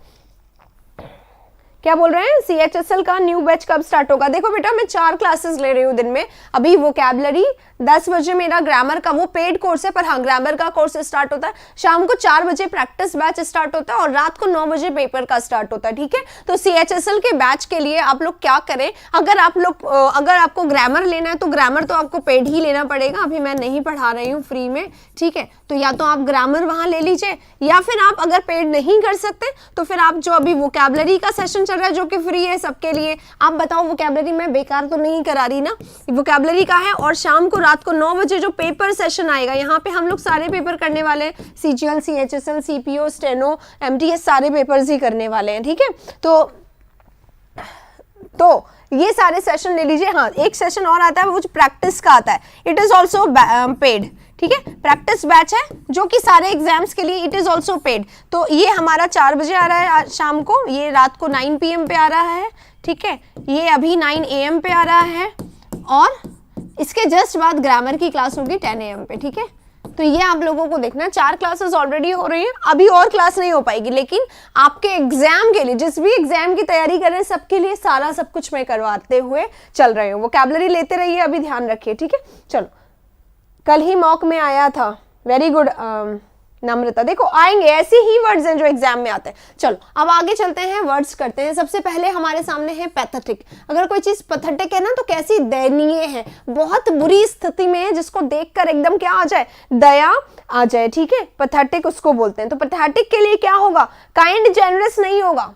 क्या बोल रहे हैं? CHSL का न्यू बैच कब स्टार्ट होगा? देखो बेटा, मैं 4 क्लासेस ले रही हूँ दिन में। अभी वोकैबुलरी 10 बजे मेरा ग्रामर का वो पेड कोर्स है, पर हाँ ग्रामर का कोर्स स्टार्ट होता है। शाम को 4 बजे प्रैक्टिस बैच स्टार्ट होता है और रात को 9 बजे पेपर का स्टार्ट होता है, ठीक है। तो CHSL के बैच के लिए आप लोग क्या करें, अगर आपको ग्रामर लेना है तो ग्रामर तो आपको पेड ही लेना पड़ेगा, अभी मैं नहीं पढ़ा रही हूँ फ्री में, ठीक है। तो या तो आप ग्रामर वहां ले लीजिए, या फिर आप अगर पेड नहीं कर सकते तो फिर आप जो अभी वोकैबुलरी का सेशन चल रहा है जो कि फ्री है सबके लिए, आप बताओ वोकैबुलरी मैं बेकार तो नहीं करा रही ना, वोकैबुलरी का है। और शाम को रात को 9 बजे जो पेपर सेशन आएगा, यहाँ पे हम लोग सारे पेपर करने वाले हैं, CGL, CHSL, CPO, steno, MTS, सारे पेपर्स ही करने वाले हैं, ठीक है। तो ये सारे सेशन ले लीजिए। हाँ, एक सेशन और आता है वो प्रैक्टिस का आता है, इट इज ऑल्सो पेड, ठीक है। प्रैक्टिस बैच है जो कि सारे एग्जाम्स के लिए, इट इज ऑल्सो पेड। तो ये हमारा 4 बजे आ रहा है आज शाम को, ये रात को 9 PM पे आ रहा है, ठीक है। ये अभी 9 AM पे आ रहा है, और इसके जस्ट बाद ग्रामर की क्लास होगी 10 AM पे, ठीक है। तो ये आप लोगों को देखना, 4 क्लासेस ऑलरेडी हो रही हैं, अभी और क्लास नहीं हो पाएगी, लेकिन आपके एग्जाम के लिए, जिस भी एग्जाम की तैयारी कर रहे हैं सबके लिए सारा सब कुछ मैं करवाते हुए चल रही हूँ। वोकैबुलरी लेते रहिए, अभी ध्यान रखिए, ठीक है। चलो, कल ही मॉक में आया था, वेरी गुड नम्रता। देखो आएंगे, ऐसे ही वर्ड्स हैं जो एग्जाम में आते हैं। चलो अब आगे चलते हैं, वर्ड्स करते हैं। सबसे पहले हमारे सामने है पैथेटिक। अगर कोई चीज पैथेटिक है ना तो कैसी दयनीय है, बहुत बुरी स्थिति में है, जिसको देखकर एकदम क्या आ जाए, दया आ जाए, ठीक है। पैथेटिक उसको बोलते हैं। तो पैथेटिक के लिए क्या होगा, काइंड जेनरस नहीं होगा।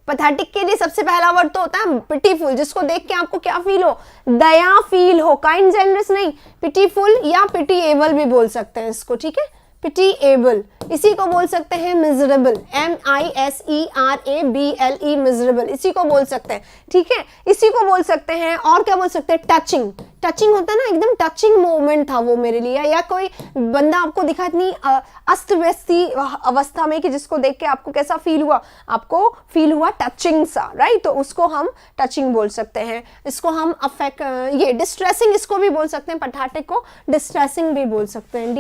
पैथेटिक के लिए सबसे पहला वर्ड तो होता है पिटीफुल, जिसको देख के आपको क्या फील हो, दया फील हो। काइंड जेनरस नहीं, पिटीफुल या पिटीएबल भी बोल सकते हैं इसको, ठीक है। पिटीएबल, इसी को बोल सकते हैं मिजरेबल, MISERABLE, मिजरेबल, इसी को बोल सकते हैं, ठीक है। इसी को बोल सकते हैं, और क्या बोल सकते हैं, टचिंग। टचिंग होता है ना, एकदम टचिंग मोमेंट था वो मेरे लिए, या कोई बंदा आपको दिखा इतनी अस्त व्यस्त अवस्था में कि जिसको देख के आपको कैसा फील हुआ, आपको फील हुआ टचिंग सा, राइट। तो उसको हम टचिंग बोल सकते हैं। इसको हम अफेक्ट, ये डिस्ट्रेसिंग इसको भी बोल सकते हैं, पैथेटिक को डिस्ट्रेसिंग भी बोल सकते हैं,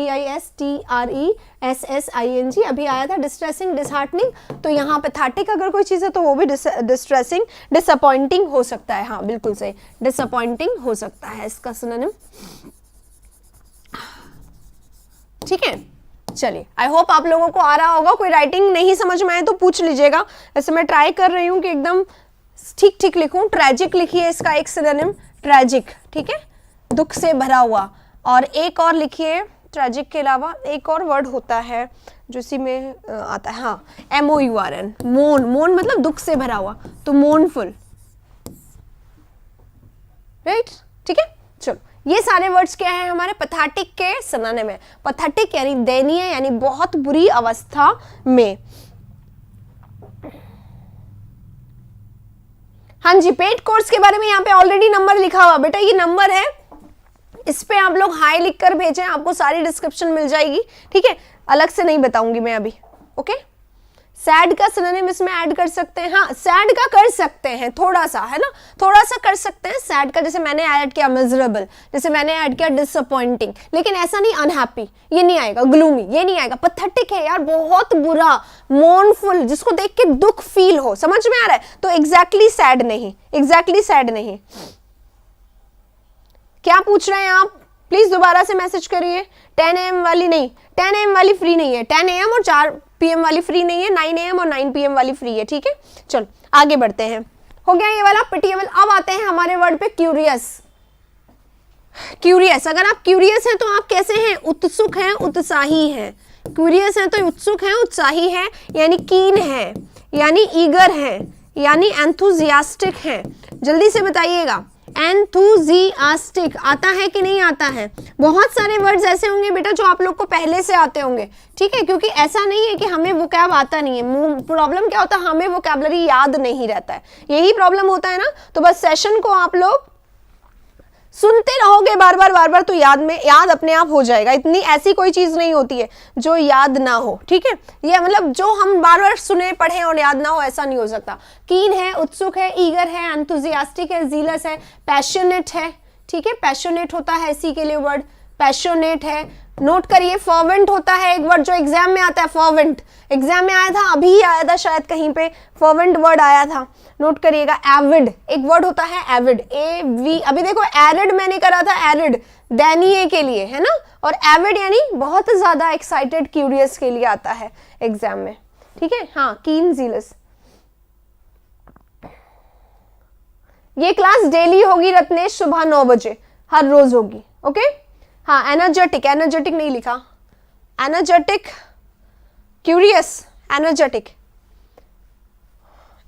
SSING अभी आया था, डिस्ट्रेसिंग, डिसहार्टनिंग, तो यहाँ पैथेटिक अगर कोई चीज़ है तो वो भी डिस्ट्रेसिंग, डिसअपॉइंटिंग हो सकता है। हाँ बिल्कुल सही, डिसअपॉइंटिंग हो सकता है इसका सिनोनिम। ठीक है, चलिए आई होप आप लोगों को आ रहा होगा। कोई राइटिंग नहीं समझ में आए तो पूछ लीजिएगा। वैसे मैं ट्राई कर रही हूँ कि एकदम ठीक ठीक लिखूं। ट्रेजिक लिखिए इसका एक सिनोनिम, ट्रेजिक, ठीक है, दुख से भरा हुआ। और एक और लिखिए, ट्रेजिक के अलावा एक और वर्ड होता है जो इसी में आता है, हाँ, MOURN, मोन। मोन मतलब दुख से भरा हुआ, तो मोनफुल, राइट, ठीक है। चलो, ये सारे वर्ड्स क्या है हमारे पैथेटिक के सिनोनिम में। पैथेटिक यानी दयनीय, यानी बहुत बुरी अवस्था में। हाँ जी, पेड कोर्स के बारे में यहाँ पे ऑलरेडी नंबर लिखा हुआ, बेटा ये नंबर है, इस पे आप लोग हाई लिखकर भेजें, आपको सारी डिस्क्रिप्शन मिल जाएगी, ठीक है, अलग से नहीं बताऊंगी मैं अभी। ओके, सैड का सिनोनिम इसमें ऐड कर सकते हैं। हाँ, सैड का कर सकते हैं थोड़ा सा, है ना, थोड़ा सा कर सकते हैं सैड का। जैसे मैंने ऐड किया मिजरेबल, जैसे मैंने ऐड किया डिसअपॉइंटिंग, लेकिन ऐसा नहीं अनहैप्पी, ये नहीं आएगा, ग्लूमी ये नहीं आएगा। पैथेटिक है यार, बहुत बुरा, मोर्नफुल, जिसको देख के दुख फील हो, समझ में आ रहा है, तो एग्जैक्टली सैड नहीं, एग्जैक्टली सैड नहीं। क्या पूछ रहे हैं आप, प्लीज दोबारा से मैसेज करिए। 10 AM वाली नहीं, 10 AM वाली फ्री नहीं है, 10 AM और 4 PM वाली फ्री नहीं है, 9 AM और 9 PM वाली फ्री है, ठीक है। चलो आगे बढ़ते हैं, हो गया ये वाला पिटिएबल। अब आते हैं हमारे वर्ड पे क्यूरियस। क्यूरियस, अगर आप क्यूरियस हैं तो आप कैसे हैं, उत्सुक हैं, उत्साही हैं। क्यूरियस हैं तो उत्सुक हैं, उत्साही हैं, यानी कीन है, यानी ईगर है, यानी एंथुजियास्टिक है। जल्दी से बताइएगा, एंथुजियास्टिक आता है कि नहीं आता है। बहुत सारे वर्ड्स ऐसे होंगे बेटा जो आप लोग को पहले से आते होंगे, ठीक है, क्योंकि ऐसा नहीं है कि हमें वोकैब आता नहीं है। प्रॉब्लम क्या होता है, हमें वोकैबलरी याद नहीं रहता है, यही प्रॉब्लम होता है ना। तो बस सेशन को आप लोग सुनते रहोगे बार बार तो याद अपने आप हो जाएगा। इतनी ऐसी कोई चीज नहीं होती है जो याद ना हो, ठीक है। ये मतलब जो हम बार बार सुने पढ़े और याद ना हो, ऐसा नहीं हो सकता। कीन है, उत्सुक है, ईगर है, एंथुजियास्टिक है, जीलस है, पैशनेट है, ठीक है, पैशनेट होता है इसी के लिए वर्ड, पैशनेट है। नोट करिए, फर्वेंट होता है एक वर्ड जो एग्जाम में आता है, फर्वेंट एग्जाम में आया था, अभी आया था शायद कहीं पे, फर्वेंट वर्ड आया था, नोट करिएगा। एविड एक वर्ड होता है, एविड, AV, अभी देखो एरिड मैंने करा था, एरिड दयनीय के लिए, है ना, और एविड यानी बहुत ज्यादा एक्साइटेड, क्यूरियस के लिए आता है एग्जाम में, ठीक है। हाँ, कीन, जीलस। ये क्लास डेली होगी रत्नेश, सुबह 9 बजे हर रोज होगी, ओके। हाँ, एनर्जेटिक, एनर्जेटिक नहीं लिखा, एनर्जेटिक, क्यूरियस, एनर्जेटिक,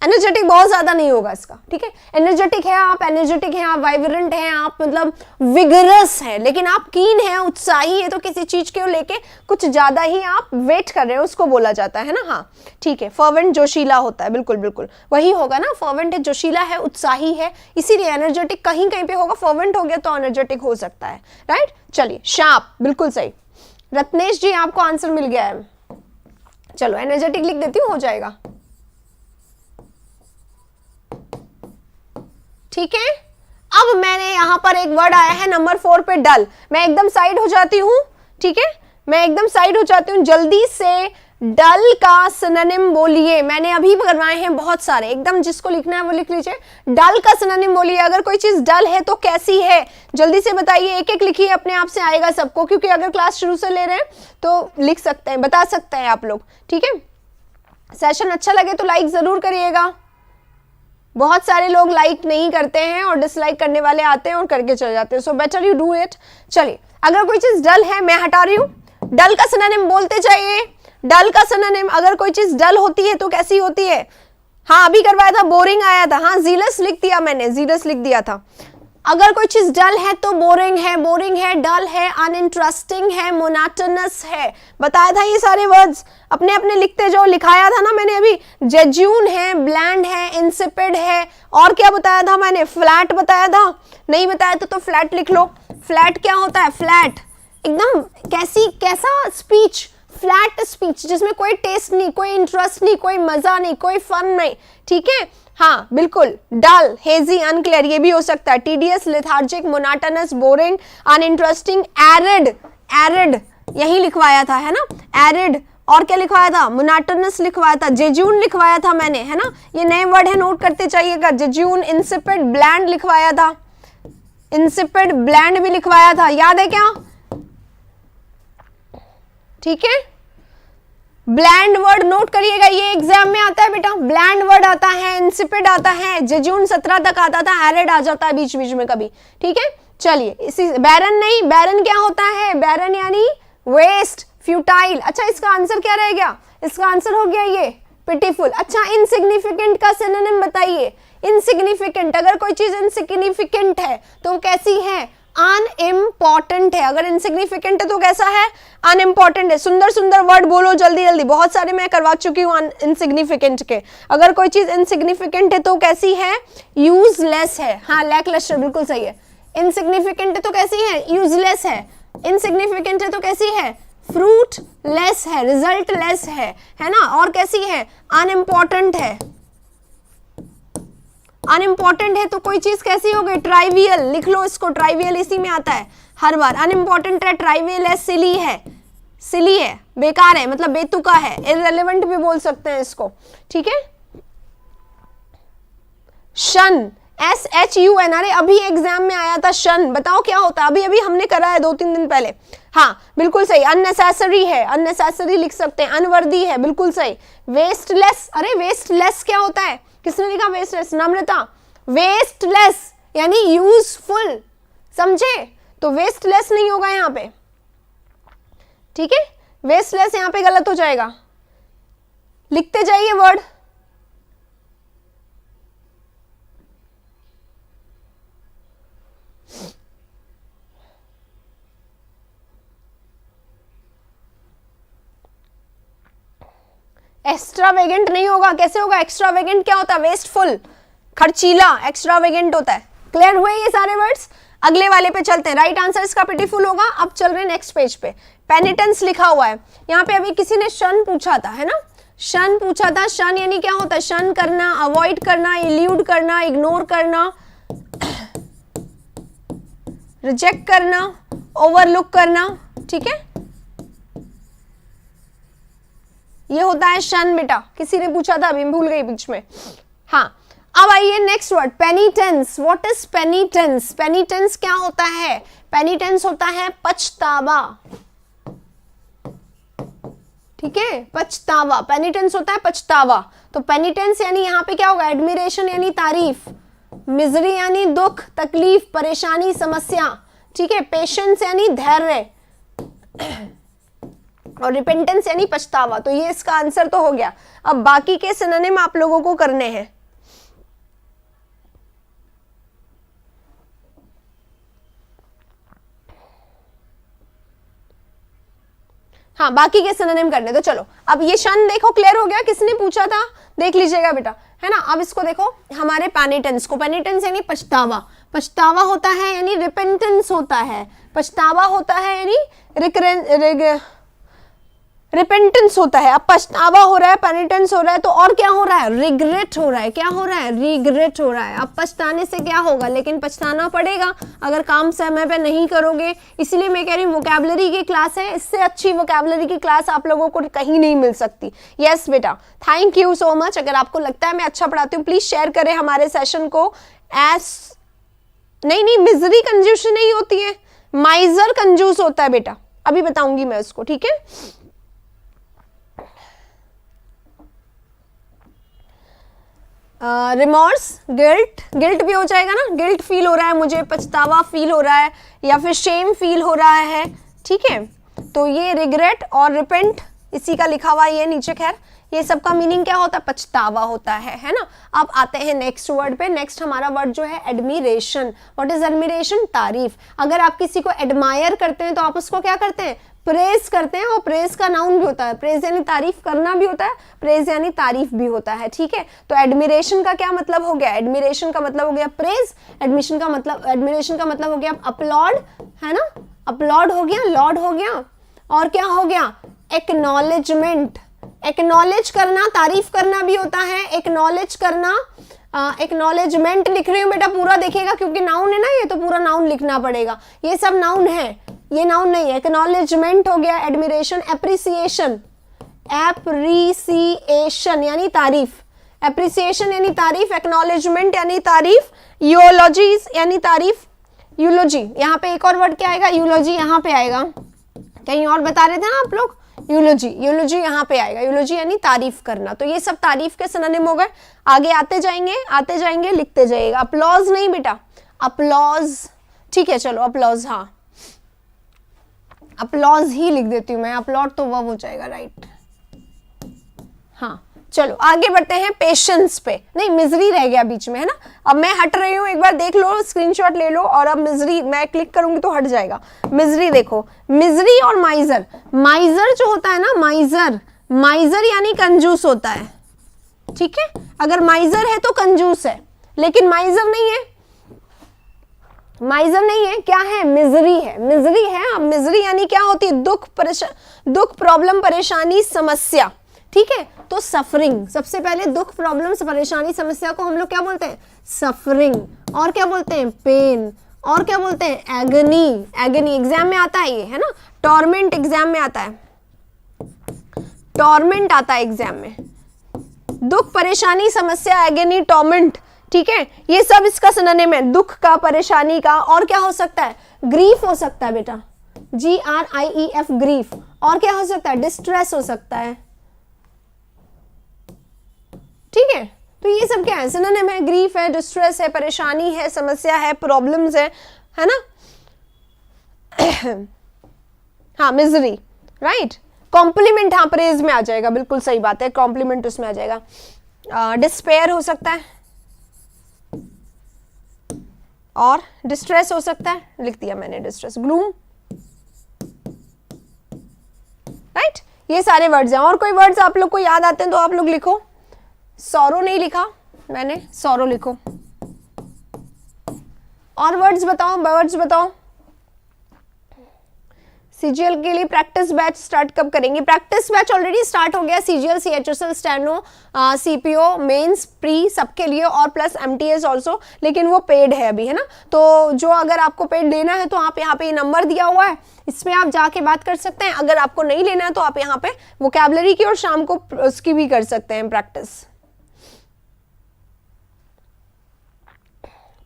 एनर्जेटिक बहुत ज्यादा नहीं होगा इसका, ठीक है। एनर्जेटिक है आप, एनर्जेटिक है आप, वाइब्रेंट है आप, मतलब विगरस है, लेकिन आप कीन है, उत्साही है, तो किसी चीज के लेके कुछ ज्यादा ही आप वेट कर रहे हैं, उसको बोला जाता है ना। हाँ ठीक है, फर्वेंट जोशीला होता है, बिल्कुल बिल्कुल वही होगा ना। फर्वेंट है, जोशीला है, उत्साही है, इसीलिए एनर्जेटिक कहीं कहीं पे होगा, फर्वेंट हो गया तो एनर्जेटिक हो सकता है, राइट। चलिए, शार्प, बिल्कुल सही रत्नेश जी, आपको आंसर मिल गया है। चलो एनर्जेटिक लिख देती हूँ, हो जाएगा, ठीक है। अब मैंने यहां पर एक वर्ड आया है नंबर 4 पे, डल। मैं एकदम साइड हो जाती हूं, ठीक है, मैं एकदम साइड हो जाती हूं, जल्दी से डल का सिनोनिम बोलिए। मैंने अभी करवाए हैं बहुत सारे, एकदम जिसको लिखना है वो लिख लीजिए। डल का सिनोनिम बोलिए, अगर कोई चीज डल है तो कैसी है, जल्दी से बताइए, एक एक लिखिए, अपने आप से आएगा सबको, क्योंकि अगर क्लास शुरू से ले रहे हैं तो लिख सकते हैं, बता सकते हैं आप लोग, ठीक है। सेशन अच्छा लगे तो लाइक जरूर करिएगा। बहुत सारे लोग लाइक नहीं करते हैं और डिसलाइक करने वाले आते हैं और करके चले जाते हैं, so better you do it. चलिए, अगर कोई चीज डल है, मैं हटा रही हूं, डल का सिनोनिम बोलते जाइए। डल का सिनोनिम, अगर कोई चीज डल होती है तो कैसी होती है। हाँ अभी करवाया था, बोरिंग आया था, हाँ जीलस लिख दिया मैंने, जीलस लिख दिया था। अगर कोई चीज डल है तो बोरिंग है, डल है, अनइंटरेस्टिंग है, मोनोटोनस है। बताया था ये सारे वर्ड्स, अपने अपने लिखते जाओ, लिखाया था ना मैंने अभी। जेज्यून है, ब्लैंड है, इंसिपिड है, और क्या बताया था मैंने, फ्लैट बताया था, नहीं बताया तो फ्लैट लिख लो। फ्लैट क्या होता है, फ्लैट एकदम कैसा स्पीच, फ्लैट स्पीच जिसमें कोई टेस्ट नहीं, कोई इंटरेस्ट नहीं, कोई मजा नहीं, कोई फन नहीं, ठीक है। हाँ बिल्कुल, डल, हेजी, अनक्लियर, ये भी हो सकता है। Tedious, lethargic, monotonous, boring, uninteresting, arid, arid यही लिखवाया था, है ना, एरिड, और क्या लिखवाया था, मोनोटोनस लिखवाया था, जेज्यून लिखवाया था मैंने, है ना, ये नए वर्ड है, नोट करते जाइएगा, जेज्यून, इंसिपिड, ब्लैंड लिखवाया था, इंसिपिड, ब्लैंड भी लिखवाया था, याद है क्या? ठीक है, ब्लैंड वर्ड नोट करिएगा, ये एग्जाम में आता है बेटा, ब्लैंड वर्ड आता है, इंसिपिड आता है, जेजून 17 तक आता था, एरिड आ जाता है बीच बीच में कभी, ठीक है। चलिए, इसी बैरन नहीं, बैरन क्या होता है, बैरन यानी वेस्ट, फ्यूटाइल। अच्छा, इसका आंसर क्या रह गया, इसका आंसर हो गया ये पिटीफुल। अच्छा, इनसिग्निफिकेंट का सिनोनिम बताइए। इनसिग्निफिकेंट, अगर कोई चीज इनसिग्निफिकेंट है तो कैसी है, अनइम्पॉर्टेंट है। अगर इनसिग्निफिकेंट है तो कैसा है, अनइम्पॉर्टेंट है। सुंदर सुंदर वर्ड बोलो जल्दी जल्दी, बहुत सारे मैं करवा चुकी हूँ इनसिग्निफिकेंट के। अगर कोई चीज इनसिग्निफिकेंट है तो कैसी है, यूजलेस है। हाँ, लैकलस्टर, बिल्कुल सही है। इनसिग्निफिकेंट है तो कैसी है, यूजलेस है। इनसिग्निफिकेंट है तो कैसी है, फ्रूटलेस है, रिजल्टलेस है ना। और कैसी है, अनइम्पॉर्टेंट है। अनइम्पॉर्टेंट है तो कोई चीज कैसी हो गई, ट्राइवियल, लिख लो इसको, ट्राइवियल इसी में आता है हर बार। अनइम्पॉर्टेंट है, ट्राइवियल है, सिली है, सिली है, बेकार है, मतलब बेतुका है, इररिलेवेंट भी बोल सकते हैं इसको, ठीक है। शन, SHUN, अरे अभी एग्जाम में आया था शन, बताओ क्या होता है, अभी अभी हमने करा है 2-3 दिन पहले। हाँ, बिल्कुल सही। अननेसेसरी है, अननेसेसरी लिख सकते हैं। अनवर्दी है, बिल्कुल सही। वेस्टलेस, अरे वेस्टलेस क्या होता है, किसने लिखा वेस्टलेस, नम्रता। वेस्टलेस यानी यूजफुल, समझे, तो वेस्टलेस नहीं होगा यहाँ पे, ठीक है। वेस्टलेस यहाँ पे गलत हो जाएगा, लिखते जाइए वर्ड। एक्स्ट्रावेगेंट नहीं होगा, कैसे होगा, एक्स्ट्रावेगेंट क्या होता है, वेस्टफुल, खर्चीला, एक्स्ट्रावेगेंट होता है। क्लियर हुए ये सारे वर्ड्स। अगले वाले पे चलते हैं। राइट आंसर इसका पिटीफुल होगा। अब चल रहे हैं नेक्स्ट पेज पे। पेनिटेंस लिखा हुआ है यहाँ पे। अभी किसी ने शन पूछा था, है ना, शन पूछा था। शन यानी क्या होता है, शन करना, अवॉइड करना, इल्यूड करना, इग्नोर करना, रिजेक्ट करना, ओवरलुक करना, ठीक है, ये होता है शन बेटा। किसी ने पूछा था, अभी भूल गई बीच में। हाँ, अब आइए नेक्स्ट वर्ड, पेनिटेंस। व्हाट इज पेनिटेंस, पेनिटेंस क्या होता है, पेनिटेंस होता है पछतावा, ठीक है, पछतावा, पेनिटेंस होता है पछतावा। तो पेनिटेंस यानी यहाँ पे क्या होगा, एडमिरेशन यानी तारीफ, मिजरी यानी दुख, तकलीफ, परेशानी, समस्या, ठीक है, पेशेंस यानी धैर्य, और रिपेंटेंस यानी पछतावा। तो ये इसका आंसर तो हो गया। अब बाकी के सिनोनिम आप लोगों को करने हैं। हाँ, बाकी के सिनोनिम करने। तो चलो, अब ये शन देखो, क्लियर हो गया, किसने पूछा था देख लीजिएगा बेटा, है ना। अब इसको देखो, हमारे पेनिटेंस को, पेनिटेंस यानी पछतावा, पछतावा होता है यानी रिपेंटेंस होता है, पछतावा होता है यानी रिपेंटेंस होता है। अब पछतावा हो रहा है, पेनिटेंस हो रहा है, तो और क्या हो रहा है, रिग्रेट हो रहा है। क्या हो रहा है, रिग्रेट हो रहा है। अब पछताने से क्या होगा, लेकिन पछताना पड़ेगा अगर काम समय पे नहीं करोगे। इसलिए मैं कह रही हूँ वोकैबुलरी की क्लास है, इससे अच्छी वोकैबुलरी की क्लास आप लोगों को कहीं नहीं मिल सकती। यस बेटा, थैंक यू सो मच। अगर आपको लगता है मैं अच्छा पढ़ाती हूँ, प्लीज शेयर करें हमारे सेशन को। नहीं, मिजरी कंजूस नहीं होती है, माइजर कंजूस होता है बेटा, अभी बताऊंगी मैं उसको, ठीक है। रिमोर्स, गिल्ट, गिल्ट भी हो जाएगा ना, गिल्ट फील हो रहा है मुझे, पछतावा फील हो रहा है, या फिर शेम फील हो रहा है, ठीक है। तो ये रिग्रेट और रिपेंट इसी का लिखा हुआ ये नीचे, खैर ये सबका मीनिंग क्या होता है, पछतावा होता है ना। अब आते हैं नेक्स्ट वर्ड पे। नेक्स्ट हमारा वर्ड जो है एडमिरेशन। व्हाट इज एडमिरेशन, तारीफ। अगर आप किसी को एडमायर करते हैं तो आप उसको क्या करते हैं, प्रेज करते हैं, और प्रेज का नाउन भी होता है। प्रेज यानी तारीफ करना भी होता है, प्रेज यानी तारीफ भी होता है, ठीक है। तो एडमिरेशन का क्या मतलब हो गया, एडमिरेशन का मतलब हो गया प्रेज, एडमिशन का मतलब, एडमिरेशन का मतलब हो गया अपलॉड, है ना, अपलॉड हो गया, लॉर्ड हो गया, और क्या हो गया, एक्नॉलेजमेंट। एक्नॉलेज करना, तारीफ करना भी होता है, एक्नॉलेज करना, एक्नॉलेजमेंट लिख रही हूँ बेटा, पूरा देखिएगा क्योंकि नाउन है ना, ये तो पूरा नाउन लिखना पड़ेगा, ये सब नाउन है। ये नाउन नहीं है। एक्नॉलेजमेंट हो गया, एडमिरेशन, एप्रिसिएशन, एप्रिसिएशन यानी तारीफ, एप्रिसिएशन यानी तारीफ, एक्नॉलेजमेंट यानी तारीफ, यूलॉजीज यानी तारीफ, यूलॉजी। यहाँ पे एक और वर्ड क्या आएगा, यूलॉजी यहाँ पे आएगा, कहीं और बता रहे थे ना आप लोग, यूलॉजी, यूलॉजी यहाँ पे आएगा, यूलॉजी यानी तारीफ करना। तो ये सब तारीफ के सिनोनिम हो गए। आगे आते जाएंगे लिखते जाइएगा। अपलॉज नहीं बेटा, अपलॉज, ठीक है चलो अपलॉज, हाँ अपलॉज ही लिख देती हूँ मैं, अपलॉड तो वर्ब हो जाएगा, राइट। हाँ चलो आगे बढ़ते हैं पेशेंस पे। नहीं मिजरी रह गया बीच में, है ना। अब मैं हट रही हूँ, एक बार देख लो, स्क्रीनशॉट ले लो, और अब मिजरी मैं क्लिक करूंगी तो हट जाएगा। मिजरी देखो, मिजरी और माइजर, माइजर जो होता है ना, माइजर, माइजर यानी कंजूस होता है, ठीक है। अगर माइजर है तो कंजूस है, लेकिन माइजर नहीं है, माइजर नहीं है, क्या है, मिजरी है, मिजरी है। अब मिजरी यानी क्या होती है, दुख, दुख, प्रॉब्लम, परेशानी, समस्या, ठीक है। तो सफरिंग, सबसे पहले दुख, प्रॉब्लम, परेशानी, समस्या को हम लोग क्या बोलते हैं, सफरिंग, और क्या बोलते हैं, पेन, और क्या बोलते हैं, एगनी, एगनी एग्जाम में आता है ये, है ना। टॉर्मेंट एग्जाम में आता है, टॉर्मेंट आता है एग्जाम में, दुख, परेशानी, समस्या, एगनी, टॉर्मेंट, ठीक है। ये सब इसका सिनोनिम है, दुख का, परेशानी का। और क्या हो सकता है, ग्रीफ हो सकता है बेटा, GRIEF, ग्रीफ। और क्या हो सकता है, डिस्ट्रेस हो सकता है, ठीक है। तो ये सब क्या है, सिनोनिम है, ग्रीफ है, डिस्ट्रेस है, परेशानी है, समस्या है, प्रॉब्लम्स है ना। हाँ मिजरी, राइट। कॉम्प्लीमेंट, हाँ प्रेज में आ जाएगा, बिल्कुल सही बात है, कॉम्प्लीमेंट उसमें आ जाएगा। डिस्पेयर हो सकता है, और डिस्ट्रेस हो सकता है, लिख दिया मैंने डिस्ट्रेस, ग्लूम, राइट। ये सारे वर्ड्स हैं। और कोई वर्ड्स आप लोग को याद आते हैं तो आप लोग लिखो। सौरो नहीं लिखा मैंने, सौरो लिखो। और वर्ड्स बताओ, वर्ड्स बताओ। सीजीएल के लिए प्रैक्टिस बैच स्टार्ट कब करेंगे, प्रैक्टिस बैच ऑलरेडी स्टार्ट हो गया, CGL, CHSL, steno, CPO, mains, pre, सबके लिए, और प्लस एमटीएस ऑल्सो, लेकिन वो पेड है अभी, है ना। तो जो अगर आपको पेड लेना है तो आप यहाँ पे नंबर दिया हुआ है, इसमें आप जाके बात कर सकते हैं। अगर आपको नहीं लेना है तो आप यहाँ पे वोकैबुलरी की और शाम को उसकी भी कर सकते हैं प्रैक्टिस,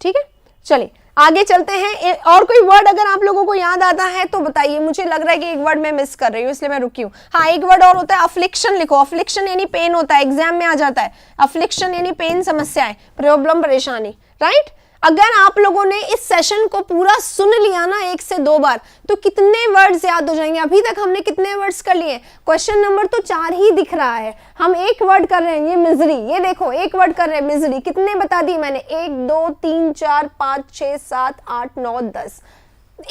ठीक है। चलिए आगे चलते हैं। और कोई वर्ड अगर आप लोगों को याद आता है तो बताइए। मुझे लग रहा है कि एक वर्ड मैं मिस कर रही हूँ, इसलिए मैं रुकी हूँ। हाँ एक वर्ड और होता है, अफ्लिक्शन लिखो। अफ्लिक्शन यानी पेन होता है, एग्जाम में आ जाता है। अफ्लिक्शन यानी पेन, समस्याएं, प्रॉब्लम, परेशानी, राइट। अगर आप लोगों ने इस सेशन को पूरा सुन लिया ना 1 से 2 बार, तो कितने वर्ड्स याद हो जाएंगे। अभी तक हमने कितने वर्ड्स कर लिए, क्वेश्चन नंबर तो 4 ही दिख रहा है, हम एक वर्ड कर रहे हैं, ये मिजरी। ये देखो एक वर्ड कर रहे हैं, मिजरी। कितने बता दिए मैंने, 1 2 3 4 5 6 7 8 9 10।